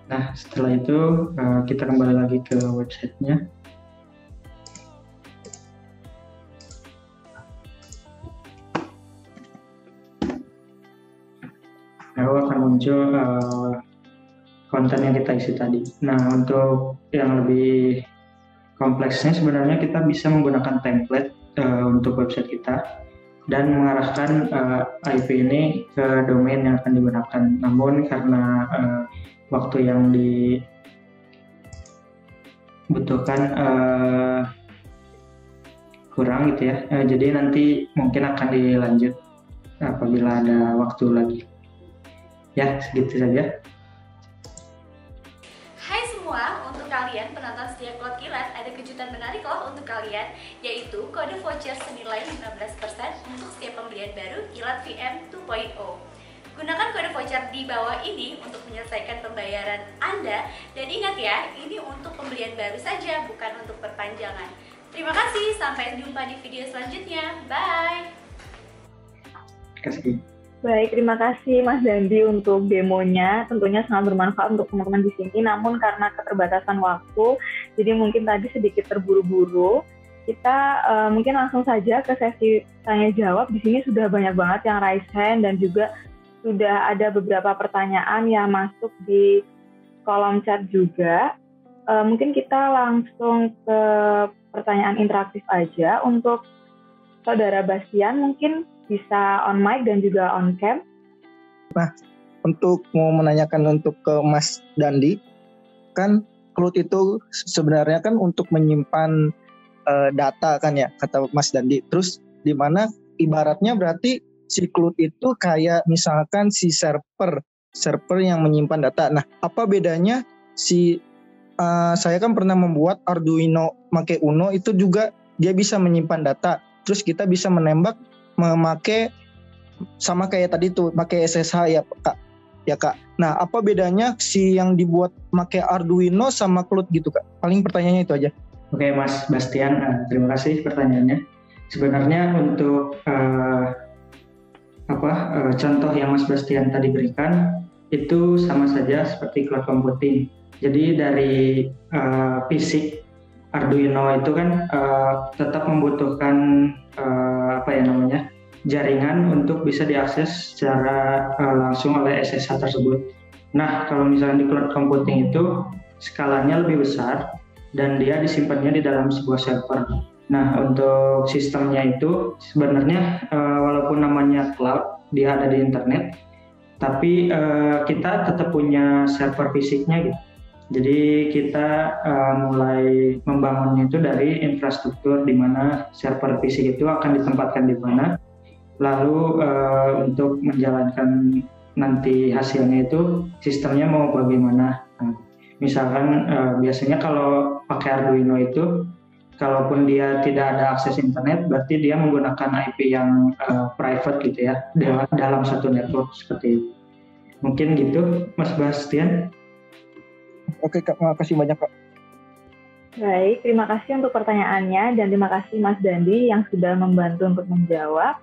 C: Nah, setelah itu kita kembali lagi ke websitenya. Lalu akan muncul konten yang kita isi tadi. Nah, untuk yang lebih kompleksnya sebenarnya kita bisa menggunakan template untuk website kita dan mengarahkan IP ini ke domain yang akan digunakan. Namun karena waktu yang dibutuhkan kurang gitu ya, jadi nanti mungkin akan dilanjut apabila ada waktu lagi. Ya, segitu saja.
D: Hai semua, untuk kalian penonton setia Cloud Kilat, ada kejutan menarik loh untuk kalian, yaitu kode voucher senilai 15% untuk setiap pembelian baru Kilat VM 2.0. Gunakan kode voucher di bawah ini untuk menyelesaikan pembayaran Anda. Dan ingat ya, ini untuk pembelian baru saja, bukan untuk perpanjangan. Terima kasih, sampai jumpa di video selanjutnya. Bye!
C: Terima kasih.
A: Baik, terima kasih Mas Dandi untuk demonya. Tentunya sangat bermanfaat untuk teman-teman di sini. Namun karena keterbatasan waktu, jadi mungkin tadi sedikit terburu-buru. Kita mungkin langsung saja ke sesi tanya jawab. Di sini sudah banyak banget yang raise hand dan juga sudah ada beberapa pertanyaan yang masuk di kolom chat juga. Mungkin kita langsung ke pertanyaan interaktif aja. Untuk Saudara Bastian mungkin bisa on mic dan juga on cam.
E: Nah, untuk mau menanyakan untuk ke Mas Dandi, kan cloud itu sebenarnya kan untuk menyimpan data kan ya, kata Mas Dandi. Terus di mana ibaratnya berarti si cloud itu kayak misalkan si server yang menyimpan data. Nah, apa bedanya saya kan pernah membuat Arduino make Uno itu juga dia bisa menyimpan data. Terus kita bisa menembak memakai sama kayak tadi tuh pakai SSH ya Kak. Nah, apa bedanya si yang dibuat pakai Arduino sama cloud gitu Kak? Paling pertanyaannya itu aja.
C: Oke Mas Bastian, terima kasih pertanyaannya. Sebenarnya untuk contoh yang Mas Bastian tadi berikan itu sama saja seperti cloud computing. Jadi dari fisik Arduino itu kan tetap membutuhkan jaringan untuk bisa diakses secara langsung oleh SSH tersebut. Nah, kalau misalnya di cloud computing itu skalanya lebih besar dan dia disimpannya di dalam sebuah server. Nah, untuk sistemnya itu sebenarnya walaupun namanya cloud, dia ada di internet, tapi kita tetap punya server fisiknya gitu. Jadi kita mulai membangunnya itu dari infrastruktur di mana server fisik itu akan ditempatkan di mana. Lalu untuk menjalankan nanti hasilnya itu sistemnya mau bagaimana. Nah, misalkan biasanya kalau pakai Arduino itu kalaupun dia tidak ada akses internet, berarti dia menggunakan IP yang private gitu ya, dalam satu network seperti itu. Mungkin gitu, Mas Bastian.
E: Oke Kak, terima kasih banyak Kak.
A: Baik, terima kasih untuk pertanyaannya dan terima kasih Mas Dandi yang sudah membantu untuk menjawab.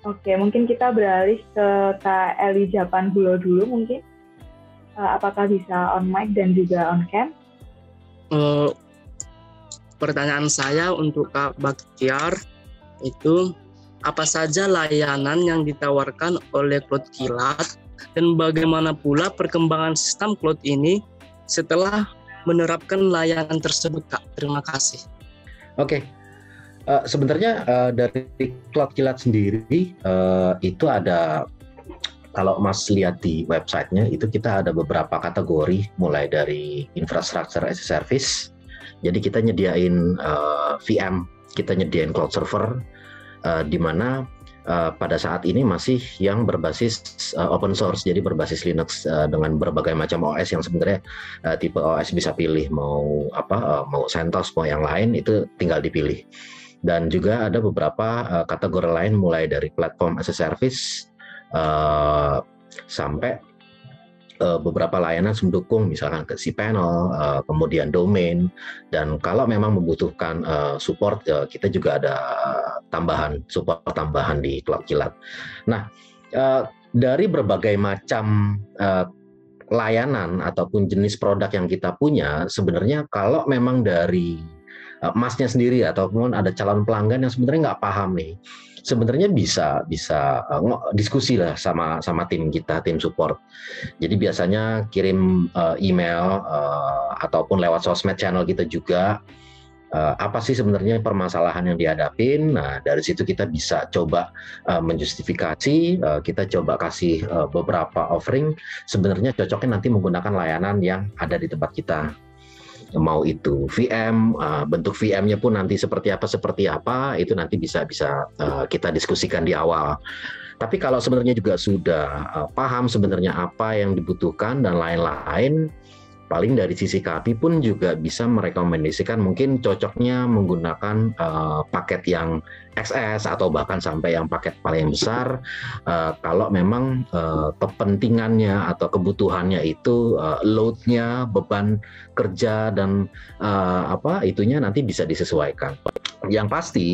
A: Oke, mungkin kita beralih ke Kak Eli Japanhulo dulu mungkin. Apakah bisa on mic dan juga on cam?
F: Pertanyaan saya untuk Kak Bakhtiar itu, apa saja layanan yang ditawarkan oleh Cloud Kilat dan bagaimana pula perkembangan sistem cloud ini setelah menerapkan layanan tersebut, Kak? Terima kasih.
B: Oke. Sebenarnya dari Cloud Kilat sendiri itu ada, kalau Mas lihat di websitenya itu kita ada beberapa kategori mulai dari infrastructure as a service. Jadi kita nyediain VM, kita nyediain cloud server, di mana pada saat ini masih yang berbasis open source, jadi berbasis Linux dengan berbagai macam OS yang sebenarnya tipe OS bisa pilih mau CentOS mau yang lain itu tinggal dipilih. Dan juga ada beberapa kategori lain mulai dari platform as a service sampai beberapa layanan mendukung misalkan ke cPanel, kemudian domain, dan kalau memang membutuhkan support kita juga ada support tambahan di Cloud Kilat. Nah, dari berbagai macam layanan ataupun jenis produk yang kita punya, sebenarnya kalau memang dari Masnya sendiri ataupun ada calon pelanggan yang sebenarnya nggak paham nih, sebenarnya bisa diskusi lah sama tim kita, tim support. Jadi biasanya kirim email ataupun lewat sosmed channel kita juga, apa sih sebenarnya permasalahan yang dihadapin. Nah, dari situ kita bisa coba menjustifikasi, kita coba kasih beberapa offering sebenarnya cocoknya nanti menggunakan layanan yang ada di tempat kita. Mau itu VM, bentuk VM-nya pun nanti seperti apa itu nanti bisa kita diskusikan di awal. Tapi kalau sebenarnya juga sudah paham sebenarnya apa yang dibutuhkan dan lain-lain, paling dari sisi kami pun juga bisa merekomendasikan mungkin cocoknya menggunakan paket yang XS atau bahkan sampai yang paket paling besar kalau memang kepentingannya atau kebutuhannya itu load-nya, beban kerja dan itunya nanti bisa disesuaikan. Yang pasti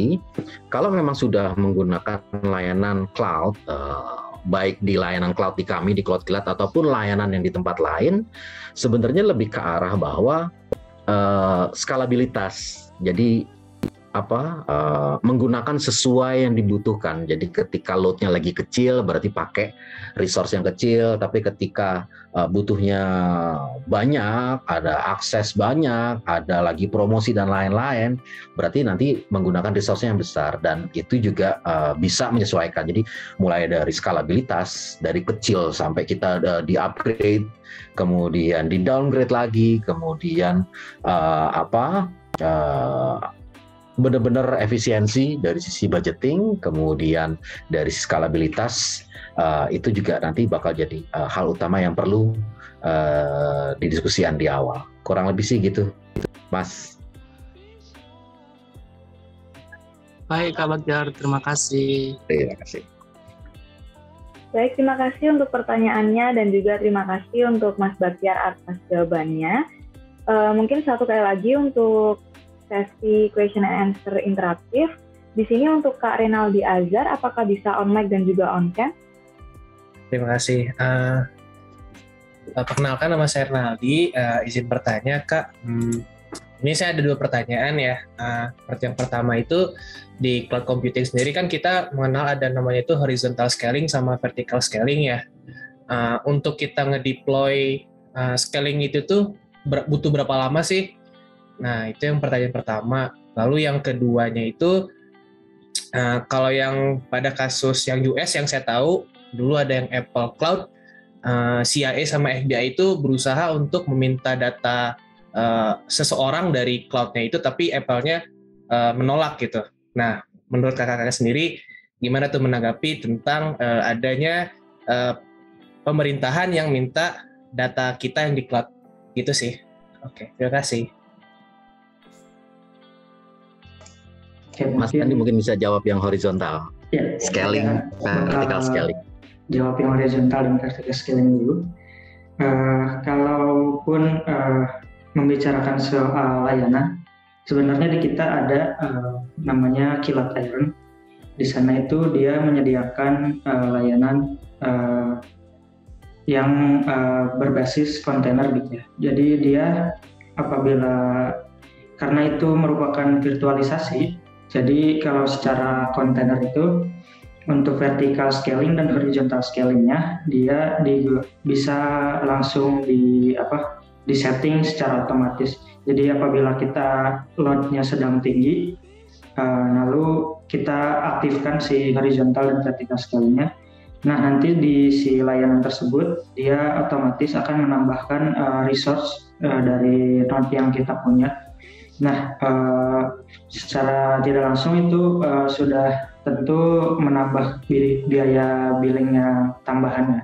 B: kalau memang sudah menggunakan layanan cloud, baik di layanan cloud di kami di Cloud Kilat ataupun layanan yang di tempat lain, sebenarnya lebih ke arah bahwa skalabilitas. Jadi menggunakan sesuai yang dibutuhkan. Jadi ketika load-nya lagi kecil berarti pakai resource yang kecil, tapi ketika butuhnya banyak, ada akses banyak, ada lagi promosi dan lain-lain, berarti nanti menggunakan resource yang besar, dan itu juga bisa menyesuaikan. Jadi mulai dari skalabilitas dari kecil sampai kita di-upgrade, kemudian di-downgrade lagi, kemudian benar-benar efisiensi dari sisi budgeting, kemudian dari sisi skalabilitas, itu juga nanti bakal jadi hal utama yang perlu didiskusikan di awal. Kurang lebih sih gitu, Mas.
F: Baik Kak Bagjar, terima kasih.
B: Terima kasih.
A: Baik, terima kasih untuk pertanyaannya dan juga terima kasih untuk Mas Bagjar atas jawabannya. Mungkin satu kali lagi untuk sesi question and answer interaktif. Di sini untuk Kak Renaldi Azhar, apakah bisa on mic dan juga on cam?
G: Terima kasih. Perkenalkan, nama saya Renaldi. Izin bertanya, Kak. Ini saya ada 2 pertanyaan ya. Yang pertama itu di cloud computing sendiri kan kita mengenal ada namanya itu horizontal scaling sama vertical scaling ya. Untuk kita ngedeploy scaling itu tuh butuh berapa lama sih? Nah, itu yang pertanyaan pertama. Lalu yang keduanya itu, kalau yang pada kasus yang US yang saya tahu, dulu ada yang Apple Cloud, CIA sama FBI itu berusaha untuk meminta data seseorang dari cloud-nya itu, tapi Apple-nya menolak gitu. Nah, menurut kakak-kakak sendiri, gimana tuh menanggapi tentang adanya pemerintahan yang minta data kita yang di cloud gitu sih. Oke, terima kasih.
B: Mas Andi mungkin bisa jawab yang horizontal, scaling, vertical scaling.
C: Jawab yang horizontal dan vertical scaling dulu. Kalaupun membicarakan soal layanan, sebenarnya di kita ada namanya Kilat Iron. Di sana itu dia menyediakan layanan yang berbasis kontainer gitu ya. Jadi dia apabila, karena itu merupakan virtualisasi, jadi kalau secara kontainer itu untuk vertical scaling dan horizontal scalingnya dia bisa langsung di setting secara otomatis. Jadi apabila kita load-nya sedang tinggi, lalu kita aktifkan si horizontal dan vertical scalingnya. Nah, nanti di si layanan tersebut dia otomatis akan menambahkan resource dari node yang kita punya. Nah, secara tidak langsung itu sudah tentu menambah biaya billingnya tambahannya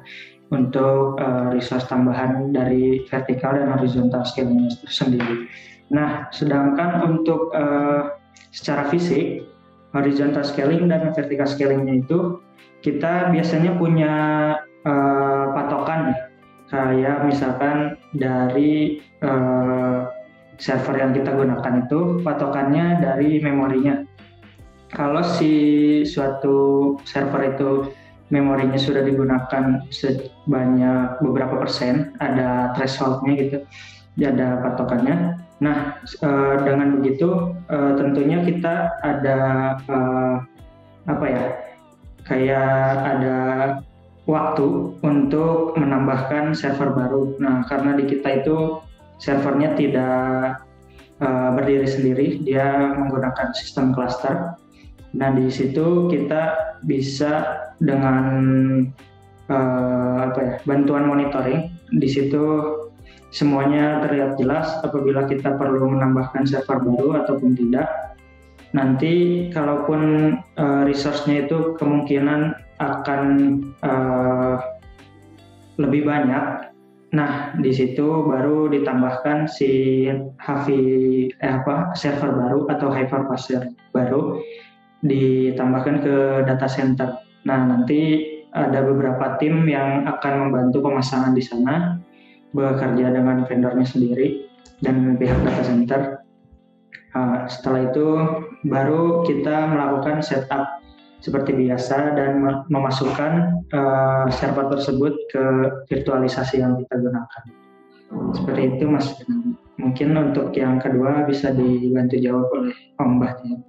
C: untuk resource tambahan dari vertical dan horizontal scaling itu sendiri. Nah, sedangkan untuk secara fisik, horizontal scaling dan vertical scalingnya itu kita biasanya punya patokan ya, kayak misalkan dari server yang kita gunakan itu patokannya dari memorinya. Kalau si suatu server itu memorinya sudah digunakan sebanyak beberapa persen, ada threshold-nya gitu, ada patokannya. Nah, dengan begitu tentunya kita ada kayak ada waktu untuk menambahkan server baru. Nah, karena di kita itu servernya tidak berdiri sendiri, dia menggunakan sistem cluster. Nah, di situ kita bisa dengan bantuan monitoring, di situ semuanya terlihat jelas apabila kita perlu menambahkan server baru ataupun tidak. Nanti kalaupun resource-nya itu kemungkinan akan lebih banyak, Nah, di situ baru ditambahkan si server baru atau hypervisor baru ditambahkan ke data center. Nah, nanti ada beberapa tim yang akan membantu pemasangan di sana, bekerja dengan vendornya sendiri dan pihak data center. Setelah itu baru kita melakukan setup seperti biasa dan memasukkan server tersebut ke virtualisasi yang kita gunakan. Seperti itu, Mas. Mungkin untuk yang kedua bisa dibantu jawab oleh Om Bahtiar.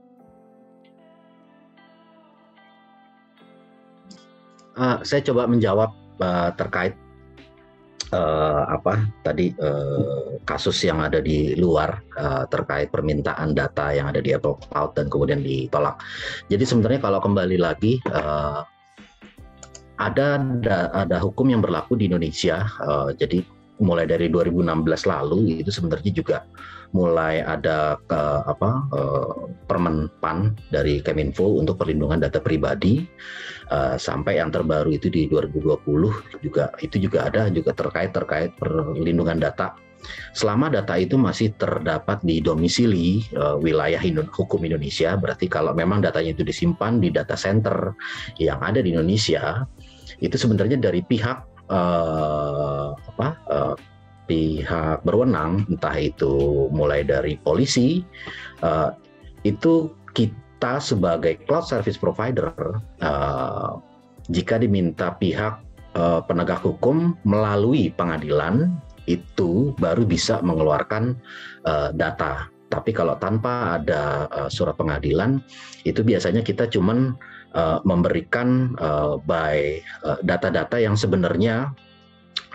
B: Saya coba menjawab terkait kasus yang ada di luar terkait permintaan data yang ada di Apple Cloud dan kemudian ditolak. Jadi sebenarnya kalau kembali lagi ada hukum yang berlaku di Indonesia. Jadi mulai dari 2016 lalu itu sebenarnya juga mulai ada Permen PAN dari Kemenfo untuk perlindungan data pribadi, sampai yang terbaru itu di 2020 juga ada terkait perlindungan data. Selama data itu masih terdapat di domisili wilayah hukum Indonesia, berarti kalau memang datanya itu disimpan di data center yang ada di Indonesia, itu sebenarnya dari pihak pihak berwenang, entah itu mulai dari polisi, itu kita sebagai cloud service provider, jika diminta pihak penegak hukum melalui pengadilan, itu baru bisa mengeluarkan data. Tapi kalau tanpa ada surat pengadilan, itu biasanya kita cuman memberikan data-data yang sebenarnya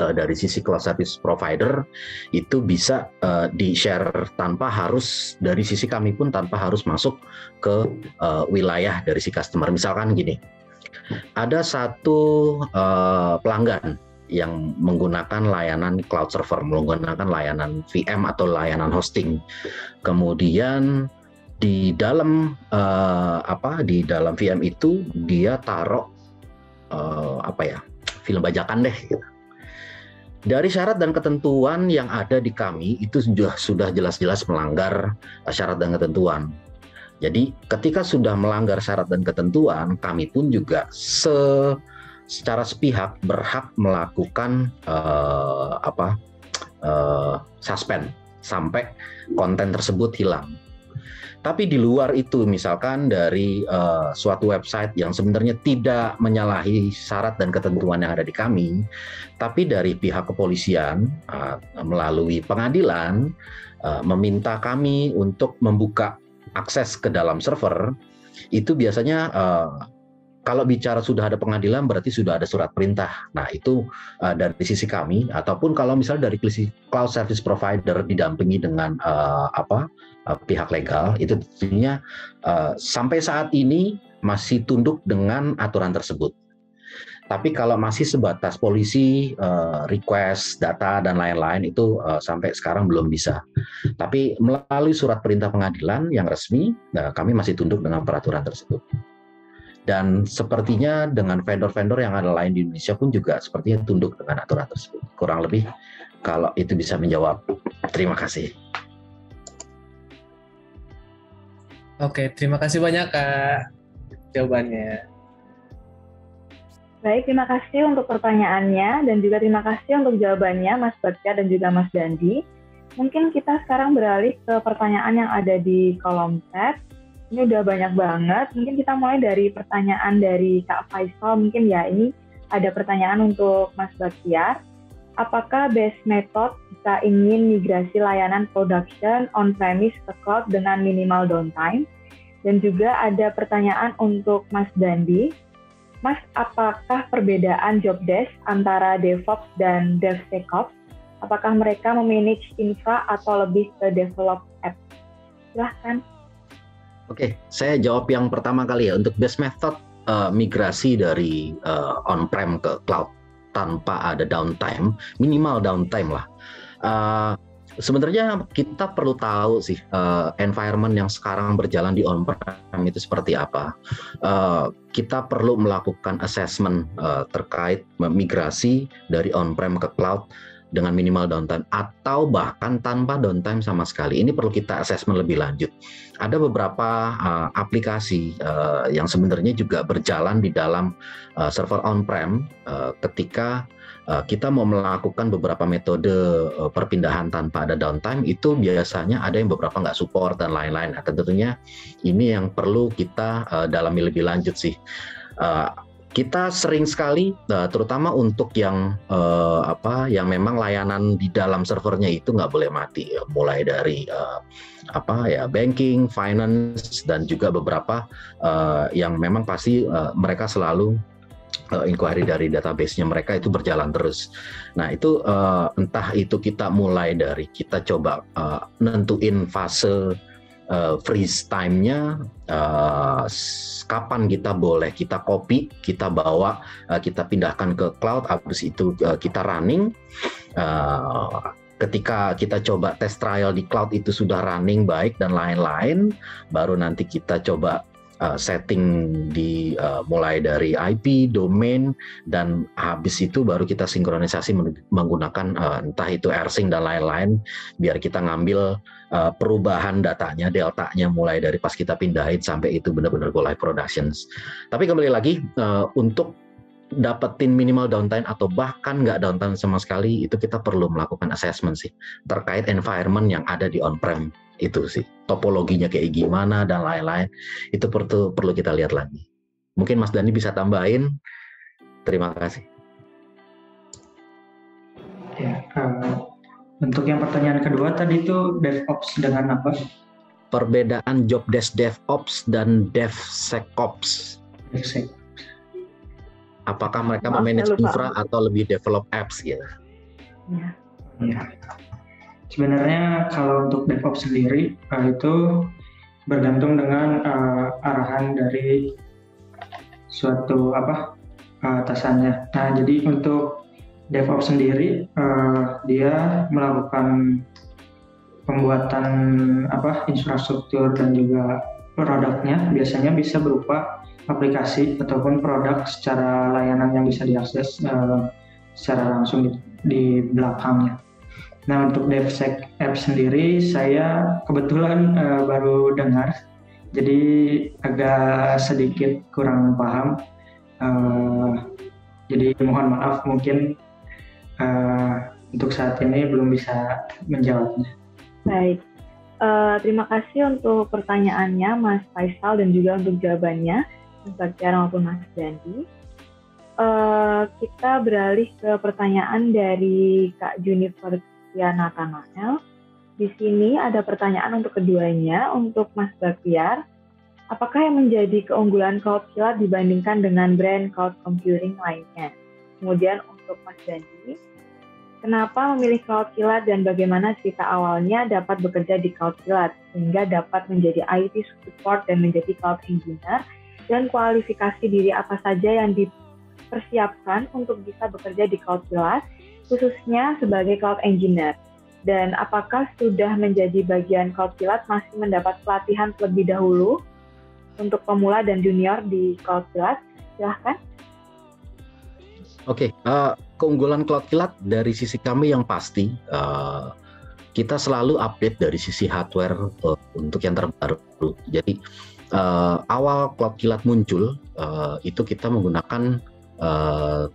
B: dari sisi cloud service provider itu bisa di-share tanpa harus, dari sisi kami pun tanpa harus masuk ke wilayah dari si customer. Misalkan gini, ada satu pelanggan yang menggunakan layanan cloud server, menggunakan layanan VM atau layanan hosting. Kemudian di dalam VM itu dia taruh film bajakan deh gitu. Dari syarat dan ketentuan yang ada di kami itu sudah jelas-jelas melanggar syarat dan ketentuan. Jadi ketika sudah melanggar syarat dan ketentuan, kami pun juga secara sepihak berhak melakukan suspend sampai konten tersebut hilang. Tapi di luar itu, misalkan dari suatu website yang sebenarnya tidak menyalahi syarat dan ketentuan yang ada di kami, tapi dari pihak kepolisian melalui pengadilan meminta kami untuk membuka akses ke dalam server, itu biasanya kalau bicara sudah ada pengadilan berarti sudah ada surat perintah. Nah itu dari sisi kami, ataupun kalau misalnya dari sisi cloud service provider didampingi dengan pihak legal, itu tentunya sampai saat ini masih tunduk dengan aturan tersebut. Tapi kalau masih sebatas polisi request data dan lain-lain itu sampai sekarang belum bisa. Tapi melalui surat perintah pengadilan yang resmi, kami masih tunduk dengan peraturan tersebut. Dan sepertinya dengan vendor-vendor yang ada lain di Indonesia pun juga sepertinya tunduk dengan aturan tersebut. Kurang lebih kalau itu bisa menjawab. Terima kasih.
G: Oke, terima kasih banyak Kak jawabannya.
A: Baik, terima kasih untuk pertanyaannya dan juga terima kasih untuk jawabannya Mas Bahtiar dan juga Mas Dandi. Mungkin kita sekarang beralih ke pertanyaan yang ada di kolom chat. Ini udah banyak banget. Mungkin kita mulai dari pertanyaan dari Kak Faisal. Mungkin ya, ini ada pertanyaan untuk Mas Bahtiar. Apakah best method jika ingin migrasi layanan production on-premise ke cloud dengan minimal downtime? Dan juga ada pertanyaan untuk Mas Dandi. Mas, apakah perbedaan job desk antara DevOps dan DevSecOps? Apakah mereka memanage infra atau lebih ke develop app? Silahkan.
B: Oke, saya jawab yang pertama kali ya. Untuk best method migrasi dari on-prem ke cloud tanpa ada downtime, minimal downtime lah. Sebenarnya kita perlu tahu sih environment yang sekarang berjalan di on-prem itu seperti apa. Kita perlu melakukan assessment terkait migrasi dari on-prem ke cloud dengan minimal downtime atau bahkan tanpa downtime sama sekali. Ini perlu kita assessment lebih lanjut. Ada beberapa aplikasi yang sebenarnya juga berjalan di dalam server on-prem ketika kita mau melakukan beberapa metode perpindahan tanpa ada downtime, itu biasanya ada yang beberapa nggak support dan lain-lain. Nah, tentunya ini yang perlu kita dalami lebih lanjut sih. Kita sering sekali, terutama untuk yang yang memang layanan di dalam servernya itu nggak boleh mati, mulai dari banking, finance, dan juga beberapa yang memang pasti mereka selalu inquiry dari database-nya mereka itu berjalan terus. Nah itu entah itu kita mulai dari kita coba nentuin fase freeze time-nya, kapan kita boleh kita copy, kita bawa, kita pindahkan ke cloud, habis itu kita running. Ketika kita coba test trial di cloud itu sudah running baik dan lain-lain, baru nanti kita coba setting di mulai dari IP, domain, dan habis itu baru kita sinkronisasi menggunakan entah itu AirSync dan lain-lain, biar kita ngambil perubahan datanya, deltanya mulai dari pas kita pindahin sampai itu benar-benar go live productions. Tapi kembali lagi untuk dapetin minimal downtime atau bahkan nggak downtime sama sekali, itu kita perlu melakukan assessment sih terkait environment yang ada di on-prem itu sih, topologinya kayak gimana dan lain-lain, itu perlu kita lihat lagi. Mungkin Mas Dani bisa tambahin. Terima kasih.
C: Ya, untuk yang pertanyaan kedua tadi itu DevOps dengan apa?
B: Perbedaan job desk DevOps dan DevSecOps. Apakah mereka memanage infra atau lebih develop apps gitu?
C: Ya. Sebenarnya kalau untuk DevOps sendiri itu bergantung dengan arahan dari suatu atasannya. Nah, jadi untuk DevOps sendiri dia melakukan pembuatan infrastruktur dan juga produknya biasanya bisa berupa aplikasi ataupun produk secara layanan yang bisa diakses secara langsung di belakangnya. Nah, untuk DevSecOps sendiri saya kebetulan baru dengar, jadi agak sedikit kurang paham. Jadi mohon maaf, mungkin untuk saat ini belum bisa menjawabnya.
A: Baik, terima kasih untuk pertanyaannya Mas Faisal dan juga untuk jawabannya Mas Bakhtiar maupun Mas Dandi. Kita beralih ke pertanyaan dari Kak Junifer Nathanael. Di sini ada pertanyaan untuk keduanya. Untuk Mas Bakhtiar, apakah yang menjadi keunggulan Cloud Kilat dibandingkan dengan brand cloud computing lainnya? Kemudian untuk Mas Dandi, kenapa memilih Cloud Kilat dan bagaimana cerita awalnya dapat bekerja di Cloud Kilat sehingga dapat menjadi IT support dan menjadi cloud engineer, dan kualifikasi diri apa saja yang dipersiapkan untuk bisa bekerja di Cloud Kilat, khususnya sebagai cloud engineer, dan apakah sudah menjadi bagian Cloud Kilat masih mendapat pelatihan terlebih dahulu untuk pemula dan junior di Cloud Kilat? Silahkan.
B: Oke, keunggulan Cloud Kilat dari sisi kami yang pasti, kita selalu update dari sisi hardware untuk yang terbaru. Jadi awal Cloud Kilat muncul, itu kita menggunakan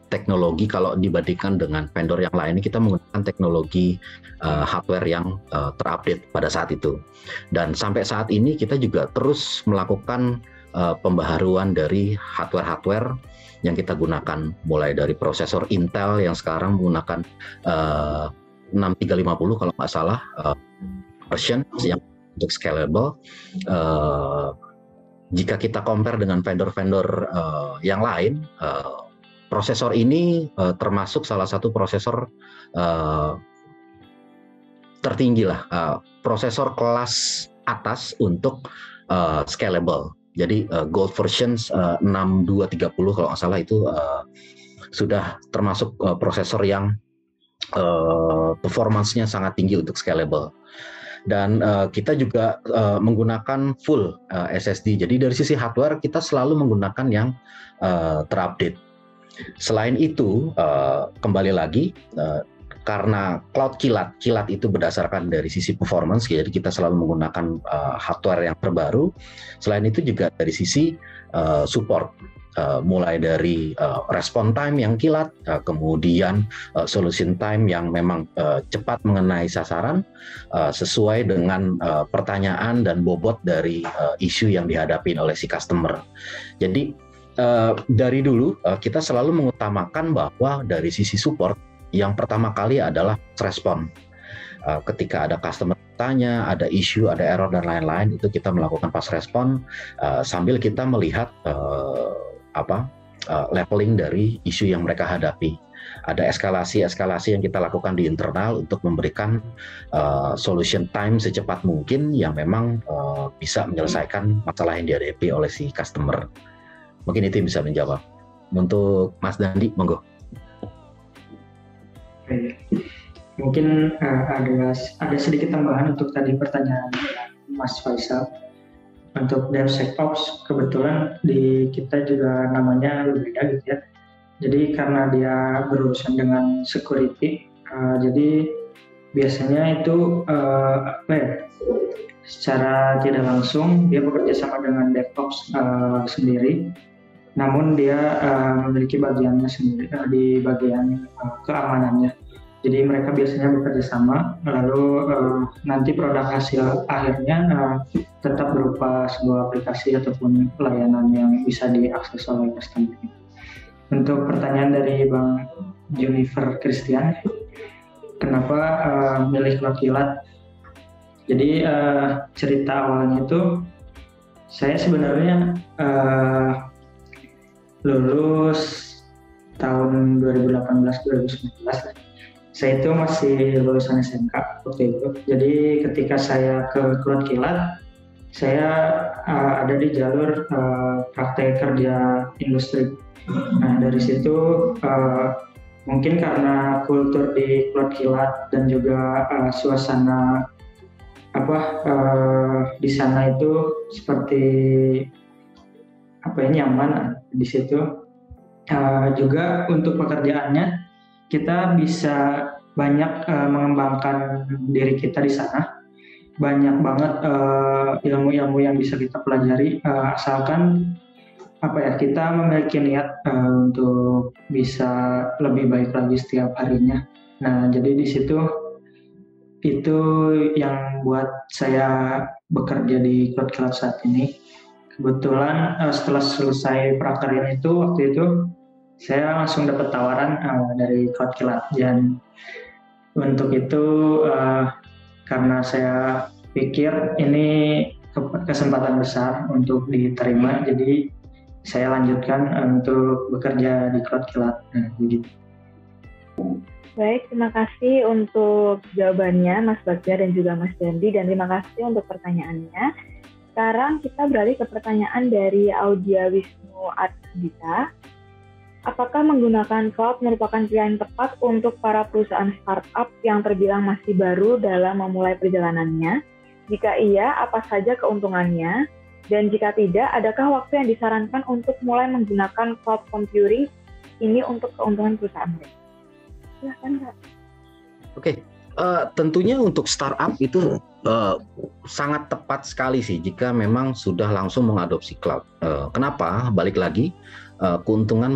B: teknologi, kalau dibandingkan dengan vendor yang lain, kita menggunakan teknologi hardware yang terupdate pada saat itu. Dan sampai saat ini kita juga terus melakukan pembaharuan dari hardware yang kita gunakan, mulai dari prosesor Intel yang sekarang menggunakan 6350 kalau nggak salah version yang untuk scalable. Jika kita compare dengan vendor-vendor yang lain, prosesor ini termasuk salah satu prosesor tertinggi lah, prosesor kelas atas untuk scalable. Jadi gold version 6230 kalau nggak salah itu sudah termasuk prosesor yang performance-nya sangat tinggi untuk scalable. Dan kita juga menggunakan full SSD. Jadi dari sisi hardware kita selalu menggunakan yang terupdate. Selain itu, kembali lagi karena cloud kilat itu berdasarkan dari sisi performance, jadi kita selalu menggunakan hardware yang terbaru. Selain itu juga dari sisi support, mulai dari respon time yang kilat, kemudian solution time yang memang cepat mengenai sasaran sesuai dengan pertanyaan dan bobot dari isu yang dihadapi oleh si customer. Jadi dari dulu kita selalu mengutamakan bahwa dari sisi support yang pertama kali adalah respon. Ketika ada customer tanya, ada isu, ada error dan lain-lain, itu kita melakukan fast respon sambil kita melihat leveling dari isu yang mereka hadapi. Ada eskalasi yang kita lakukan di internal untuk memberikan solution time secepat mungkin yang memang bisa menyelesaikan masalah yang dihadapi oleh si customer. Mungkin itu yang bisa menjawab. Untuk Mas Dandi, monggo.
C: Mungkin ada sedikit tambahan untuk tadi pertanyaan Mas Faisal. Untuk DevSecOps kebetulan di kita juga namanya berbeda gitu ya. Jadi karena dia berurusan dengan security, jadi biasanya itu secara tidak langsung dia bekerja sama dengan DevOps sendiri. Namun dia memiliki bagiannya sendiri di bagian keamanannya. Jadi mereka biasanya bekerja sama, lalu nanti produk hasil akhirnya tetap berupa sebuah aplikasi ataupun layanan yang bisa diakses oleh customer. Untuk pertanyaan dari Bang Junifer Christian, kenapa milih cloud kilat? Jadi cerita awalnya itu saya sebenarnya lulus tahun 2018-2019. Saya itu masih lulusan SMK waktu itu. Jadi ketika saya ke cloud kilat, saya ada di jalur praktek kerja industri. Nah dari situ mungkin karena kultur di cloud kilat dan juga suasana di sana itu seperti nyaman di situ. Juga untuk pekerjaannya kita bisa banyak mengembangkan diri kita di sana. Banyak banget ilmu-ilmu yang bisa kita pelajari asalkan kita memiliki niat untuk bisa lebih baik lagi setiap harinya. Nah, jadi di situ itu yang buat saya bekerja di cloud kilat saat ini. Kebetulan setelah selesai prakarya itu waktu itu saya langsung dapat tawaran dari cloud kilat, dan untuk itu karena saya pikir ini kesempatan besar untuk diterima, jadi saya lanjutkan untuk bekerja di cloud kilat. Nah, begitu.
A: Baik, terima kasih untuk jawabannya Mas Bagja dan juga Mas Dandi, dan terima kasih untuk pertanyaannya. Sekarang kita beralih ke pertanyaan dari Audia Wisnu Ardita. Apakah menggunakan cloud merupakan pilihan tepat untuk para perusahaan startup yang terbilang masih baru dalam memulai perjalanannya? Jika iya, apa saja keuntungannya? Dan jika tidak, adakah waktu yang disarankan untuk mulai menggunakan cloud computing ini untuk keuntungan perusahaan mereka? Silahkan, Kak.
B: Oke, tentunya untuk startup itu sangat tepat sekali sih jika memang sudah langsung mengadopsi cloud. Kenapa? Balik lagi, keuntungan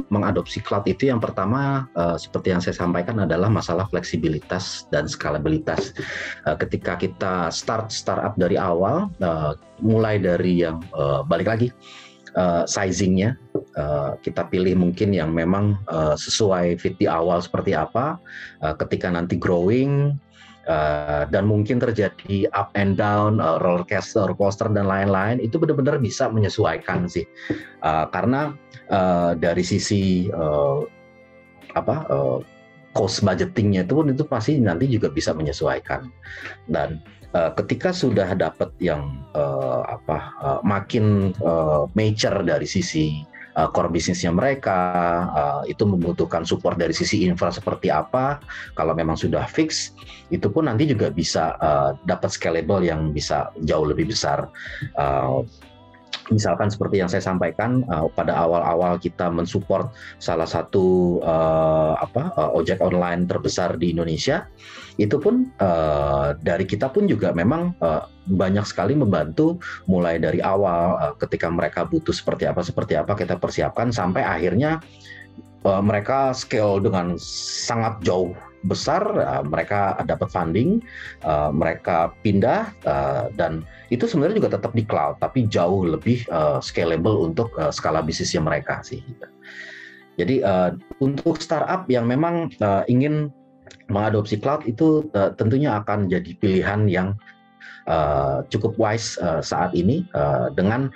B: mengadopsi cloud itu yang pertama seperti yang saya sampaikan adalah masalah fleksibilitas dan skalabilitas. Ketika kita startup dari awal, mulai dari yang balik lagi sizingnya, kita pilih mungkin yang memang sesuai fit di awal seperti apa. Ketika nanti growing dan mungkin terjadi up and down, roller coaster dan lain-lain, itu benar-benar bisa menyesuaikan sih, karena dari sisi cost budgetingnya itu pun itu pasti nanti juga bisa menyesuaikan. Dan ketika sudah dapat yang makin mature dari sisi core bisnisnya mereka, itu membutuhkan support dari sisi infra seperti apa. Kalau memang sudah fix, itu pun nanti juga bisa dapat scalable yang bisa jauh lebih besar. Misalkan seperti yang saya sampaikan pada awal-awal kita mensupport salah satu ojek online terbesar di Indonesia, itu pun dari kita pun juga memang banyak sekali membantu mulai dari awal ketika mereka butuh seperti apa kita persiapkan sampai akhirnya mereka scale dengan sangat jauh besar, mereka dapat funding, mereka pindah, dan itu sebenarnya juga tetap di cloud, tapi jauh lebih scalable untuk skala bisnisnya mereka sih. Jadi untuk startup yang memang ingin mengadopsi cloud itu tentunya akan jadi pilihan yang cukup wise saat ini dengan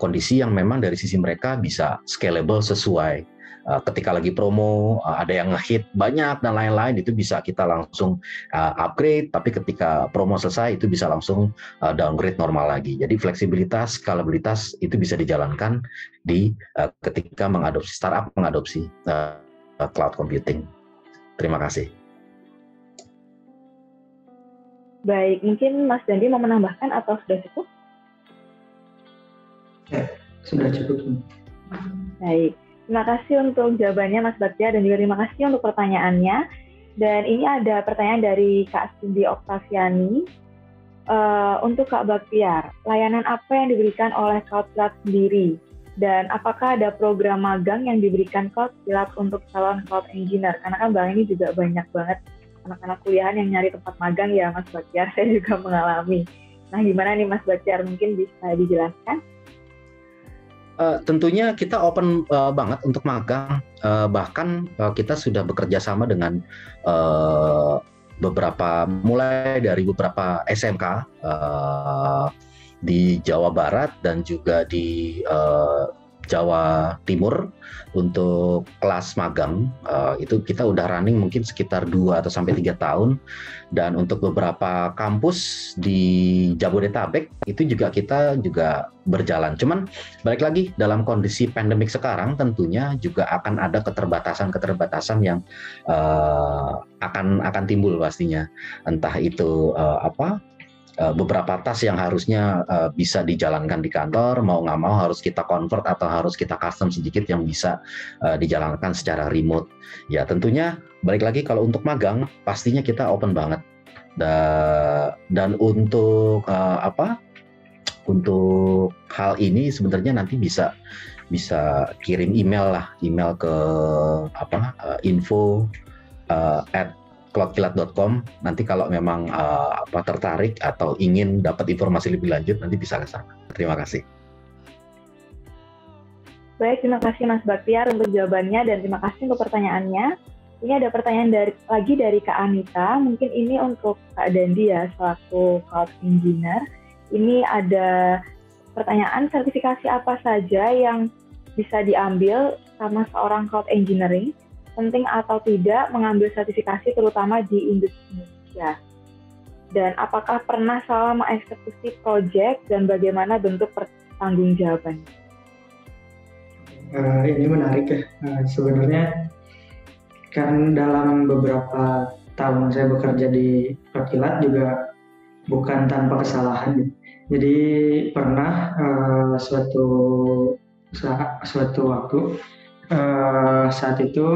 B: kondisi yang memang dari sisi mereka bisa scalable sesuai. Ketika lagi promo, ada yang nge-hit banyak dan lain-lain, itu bisa kita langsung upgrade, tapi ketika promo selesai itu bisa langsung downgrade normal lagi. Jadi fleksibilitas, skalabilitas itu bisa dijalankan di ketika startup mengadopsi cloud computing. Terima kasih.
A: Baik, mungkin Mas Dandi mau menambahkan atau sudah cukup?
C: Ya, sudah cukup.
A: Baik. Terima kasih untuk jawabannya Mas Baktiar dan juga terima kasih untuk pertanyaannya. Dan ini ada pertanyaan dari Kak Cindy Oktaviani. Untuk Kak Baktiar, layanan apa yang diberikan oleh Cloudkilat sendiri? Dan apakah ada program magang yang diberikan Cloudkilat untuk calon cloud engineer? Karena kan bang ini juga banyak banget anak-anak kuliahan yang nyari tempat magang ya Mas Baktiar, saya juga mengalami. Nah gimana nih Mas Baktiar, mungkin bisa dijelaskan?
B: Tentunya kita open banget untuk magang, bahkan kita sudah bekerja sama dengan mulai dari beberapa SMK di Jawa Barat dan juga di Jawa Timur untuk kelas magang. Itu kita udah running mungkin sekitar 2 atau sampai 3 tahun, dan untuk beberapa kampus di Jabodetabek itu juga kita berjalan. Cuman balik lagi dalam kondisi pandemik sekarang tentunya juga akan ada keterbatasan yang akan timbul pastinya, entah itu beberapa tas yang harusnya bisa dijalankan di kantor, mau nggak mau harus kita convert atau harus kita custom sedikit yang bisa dijalankan secara remote. Ya tentunya balik lagi kalau untuk magang pastinya kita open banget. Dan untuk untuk hal ini sebenarnya nanti bisa kirim email ke info @cloudkilat.com. Nanti kalau memang tertarik atau ingin dapat informasi lebih lanjut nanti bisa ke sana. Terima kasih.
A: Baik, terima kasih Mas Baktiar untuk jawabannya dan terima kasih untuk pertanyaannya. Ini ada pertanyaan lagi dari Kak Anita. Mungkin ini untuk Kak Dandi ya selaku cloud engineer. Ini ada pertanyaan, sertifikasi apa saja yang bisa diambil sama seorang cloud engineering? Penting atau tidak mengambil sertifikasi terutama di industri Indonesia? Dan apakah pernah salah mengeksekusi proyek dan bagaimana bentuk pertanggungjawabannya?
C: Ini menarik ya. Sebenarnya kan dalam beberapa tahun saya bekerja di Cloudkilat juga bukan tanpa kesalahan. Jadi pernah suatu waktu saat itu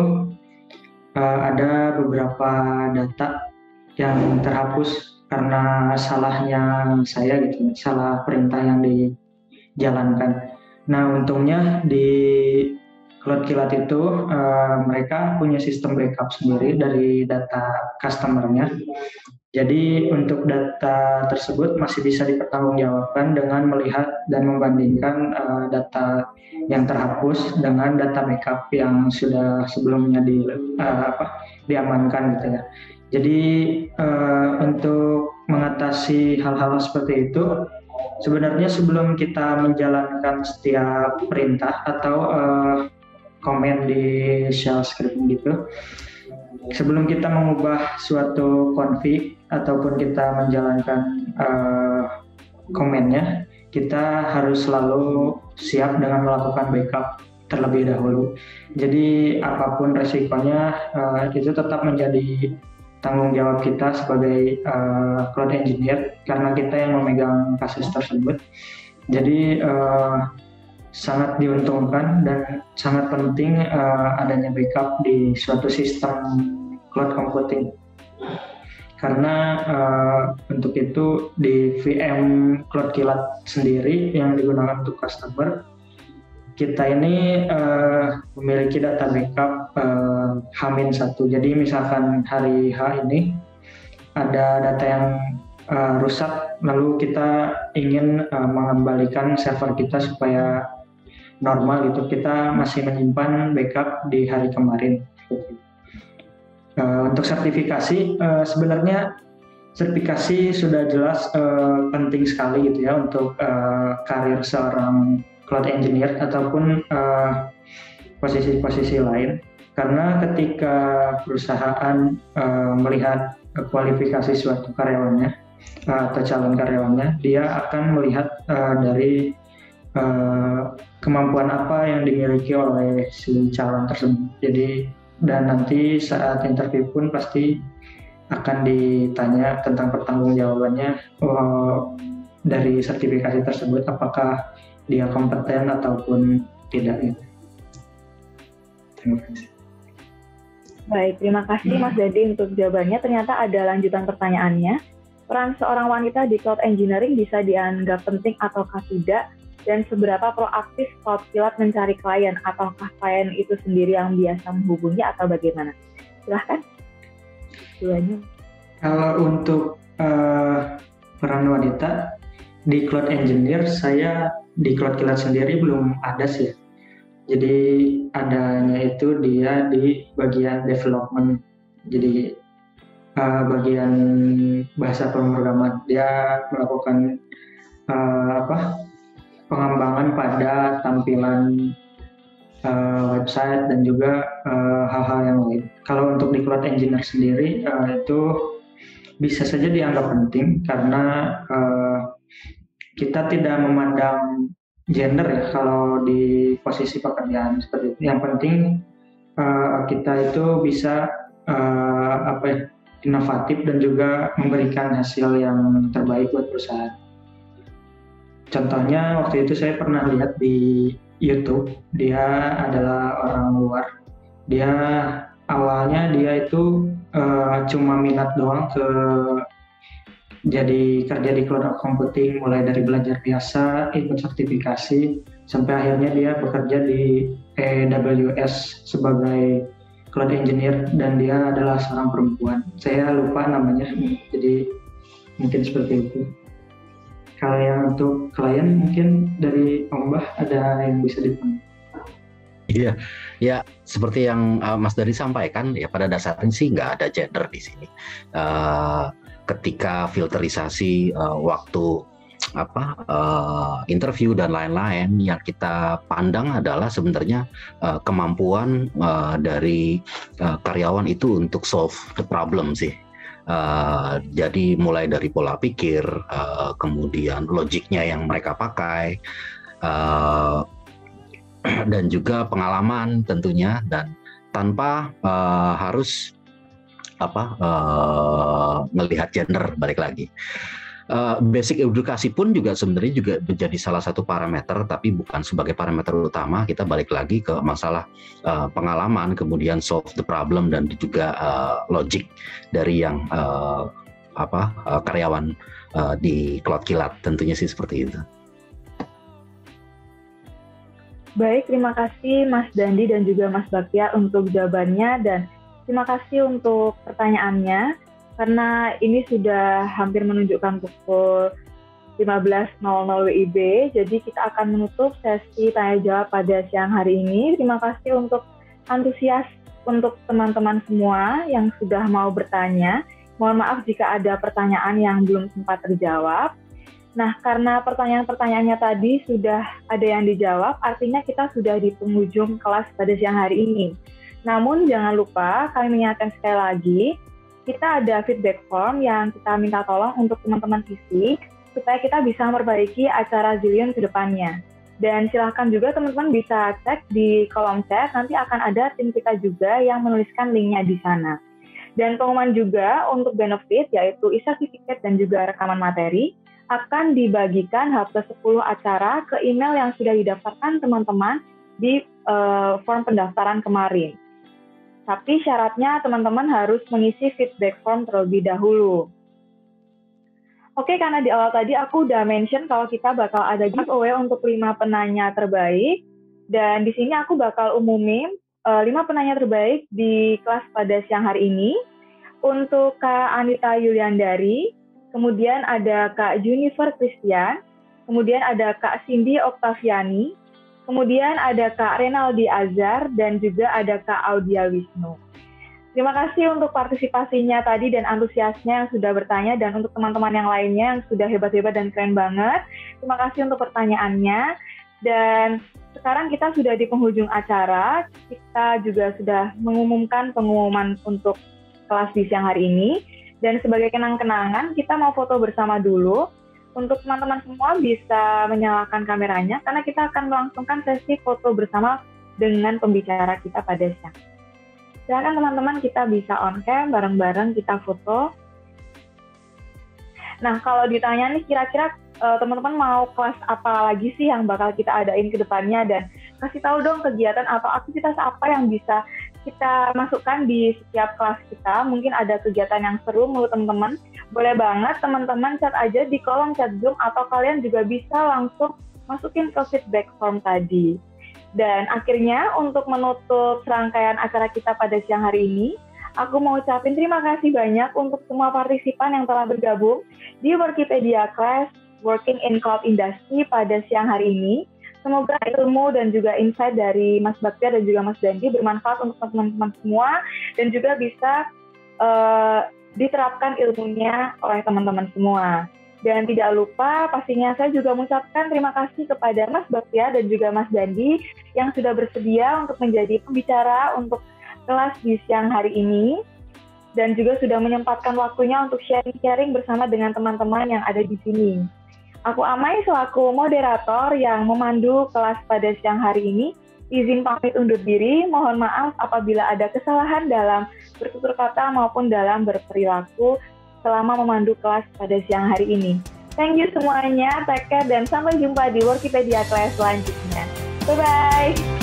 C: ada beberapa data yang terhapus karena salahnya saya gitu, salah perintah yang dijalankan. Nah untungnya di Cloudkilat itu mereka punya sistem backup sendiri dari data customer-nya. Jadi untuk data tersebut masih bisa dipertanggungjawabkan dengan melihat dan membandingkan data yang terhapus dengan data backup yang sudah sebelumnya diamankan gitu ya. Jadi untuk mengatasi hal-hal seperti itu, sebenarnya sebelum kita menjalankan setiap perintah atau komen di shell script gitu, sebelum kita mengubah suatu config ataupun kita menjalankan komennya, kita harus selalu siap dengan melakukan backup terlebih dahulu. Jadi apapun resikonya itu tetap menjadi tanggung jawab kita sebagai cloud engineer karena kita yang memegang kasus tersebut. Jadi sangat diuntungkan dan sangat penting adanya backup di suatu sistem cloud computing. Karena untuk itu di VM Cloud Kilat sendiri yang digunakan untuk customer, kita ini memiliki data backup H-1. Jadi misalkan hari H ini ada data yang rusak, lalu kita ingin mengembalikan server kita supaya normal gitu, kita masih menyimpan backup di hari kemarin. Untuk sertifikasi, sebenarnya sertifikasi sudah jelas penting sekali gitu ya untuk karir seorang cloud engineer ataupun posisi-posisi lain. Karena ketika perusahaan melihat kualifikasi suatu karyawannya atau calon karyawannya, dia akan melihat dari kemampuan apa yang dimiliki oleh si calon tersebut. Jadi dan nanti saat interview pun pasti akan ditanya tentang pertanggungjawabannya dari sertifikasi tersebut, apakah dia kompeten ataupun tidak. Terima kasih.
A: Baik, terima kasih Mas Dandi untuk jawabannya. Ternyata ada lanjutan pertanyaannya. Peran seorang wanita di cloud engineering bisa dianggap penting ataukah tidak? Dan seberapa proaktif Cloud Kilat mencari klien, ataukah klien itu sendiri yang biasa menghubungi atau bagaimana? Silahkan. Duanya.
C: Kalau untuk peran wanita di Cloud Engineer, saya di Cloud Kilat sendiri belum ada sih. Jadi adanya itu dia di bagian development. Jadi bagian bahasa pemrograman. Dia melakukan pengembangan pada tampilan website dan juga hal-hal yang lain. Kalau untuk di Cloud Engineer sendiri itu bisa saja dianggap penting karena kita tidak memandang gender ya kalau di posisi pekerjaan seperti itu. Yang penting kita itu bisa inovatif dan juga memberikan hasil yang terbaik buat perusahaan. Contohnya waktu itu saya pernah lihat di YouTube, dia adalah orang luar. Dia awalnya itu cuma minat doang jadi kerja di cloud computing, mulai dari belajar biasa, ikut sertifikasi, sampai akhirnya dia bekerja di AWS sebagai cloud engineer dan dia adalah seorang perempuan. Saya lupa namanya, jadi mungkin seperti itu. Kalau yang untuk klien mungkin dari Om Bah ada yang bisa ditanya.
B: Iya, ya seperti yang Mas Dari sampaikan, ya pada dasarnya sih nggak ada gender di sini. Ketika filterisasi waktu interview dan lain-lain, yang kita pandang adalah sebenarnya kemampuan dari karyawan itu untuk solve the problem sih. Jadi mulai dari pola pikir, kemudian logiknya yang mereka pakai, dan juga pengalaman tentunya, dan tanpa harus melihat gender balik lagi. Basic edukasi pun juga sebenarnya juga menjadi salah satu parameter, tapi bukan sebagai parameter utama. Kita balik lagi ke masalah pengalaman, kemudian solve the problem, dan juga logic dari yang karyawan di Cloud Kilat. Tentunya sih seperti itu.
A: Baik, terima kasih Mas Dandi dan juga Mas Baktiar untuk jawabannya, dan terima kasih untuk pertanyaannya. Karena ini sudah hampir menunjukkan pukul 15.00 WIB, jadi kita akan menutup sesi tanya jawab pada siang hari ini. Terima kasih untuk antusias untuk teman-teman semua yang sudah mau bertanya. Mohon maaf jika ada pertanyaan yang belum sempat terjawab. Nah, karena pertanyaan-pertanyaannya tadi sudah ada yang dijawab, artinya kita sudah di penghujung kelas pada siang hari ini. Namun jangan lupa, kami mengingatkan sekali lagi, kita ada feedback form yang kita minta tolong untuk teman-teman fisik supaya kita bisa memperbaiki acara Zillion ke depannya. Dan silahkan juga teman-teman bisa cek di kolom chat, nanti akan ada tim kita juga yang menuliskan linknya di sana. Dan pengumuman juga untuk benefit yaitu e-certificate dan juga rekaman materi. akan dibagikan H+10 acara ke email yang sudah didaftarkan teman-teman di form pendaftaran kemarin. Tapi syaratnya teman-teman harus mengisi feedback form terlebih dahulu. Oke, karena di awal tadi aku udah mention kalau kita bakal ada giveaway untuk 5 penanya terbaik. Dan di sini aku bakal umumin 5 penanya terbaik di kelas pada siang hari ini. Untuk Kak Anita Yuliandari, kemudian ada Kak Junifer Christian, kemudian ada Kak Cindy Oktaviani, kemudian ada Kak Renaldi Azhar, dan juga ada Kak Audia Wisnu. Terima kasih untuk partisipasinya tadi dan antusiasnya yang sudah bertanya, dan untuk teman-teman yang lainnya yang sudah hebat-hebat dan keren banget. Terima kasih untuk pertanyaannya. Dan sekarang kita sudah di penghujung acara, kita juga sudah mengumumkan pengumuman untuk kelas di siang hari ini. Dan sebagai kenang-kenangan, kita mau foto bersama dulu. Untuk teman-teman semua bisa menyalakan kameranya, karena kita akan melangsungkan sesi foto bersama dengan pembicara kita pada siang. Silakan teman-teman, kita bisa on cam, bareng-bareng kita foto. Nah, kalau ditanya nih, kira-kira teman-teman mau kelas apa lagi sih yang bakal kita adain ke depannya, dan kasih tahu dong kegiatan atau aktivitas apa yang bisa kita masukkan di setiap kelas kita. Mungkin ada kegiatan yang seru menurut teman-teman. Boleh banget teman-teman chat aja di kolom chat Zoom, atau kalian juga bisa langsung masukin ke feedback form tadi. Dan akhirnya untuk menutup serangkaian acara kita pada siang hari ini, aku mau ucapin terima kasih banyak untuk semua partisipan yang telah bergabung di Workipedia Class Working in Cloud Industry pada siang hari ini. Semoga ilmu dan juga insight dari Mas Baktiar dan juga Mas Dandi bermanfaat untuk teman-teman semua, dan juga bisa diterapkan ilmunya oleh teman-teman semua. Dan tidak lupa, pastinya saya juga mengucapkan terima kasih kepada Mas Baktiar dan juga Mas Dandi yang sudah bersedia untuk menjadi pembicara untuk kelas di siang hari ini, dan juga sudah menyempatkan waktunya untuk sharing-sharing bersama dengan teman-teman yang ada di sini. Aku Amai selaku moderator yang memandu kelas pada siang hari ini, izin pamit undur diri. Mohon maaf apabila ada kesalahan dalam bertutur kata maupun dalam berperilaku selama memandu kelas pada siang hari ini. Thank you semuanya, take care, dan sampai jumpa di Workipedia Class selanjutnya. Bye-bye!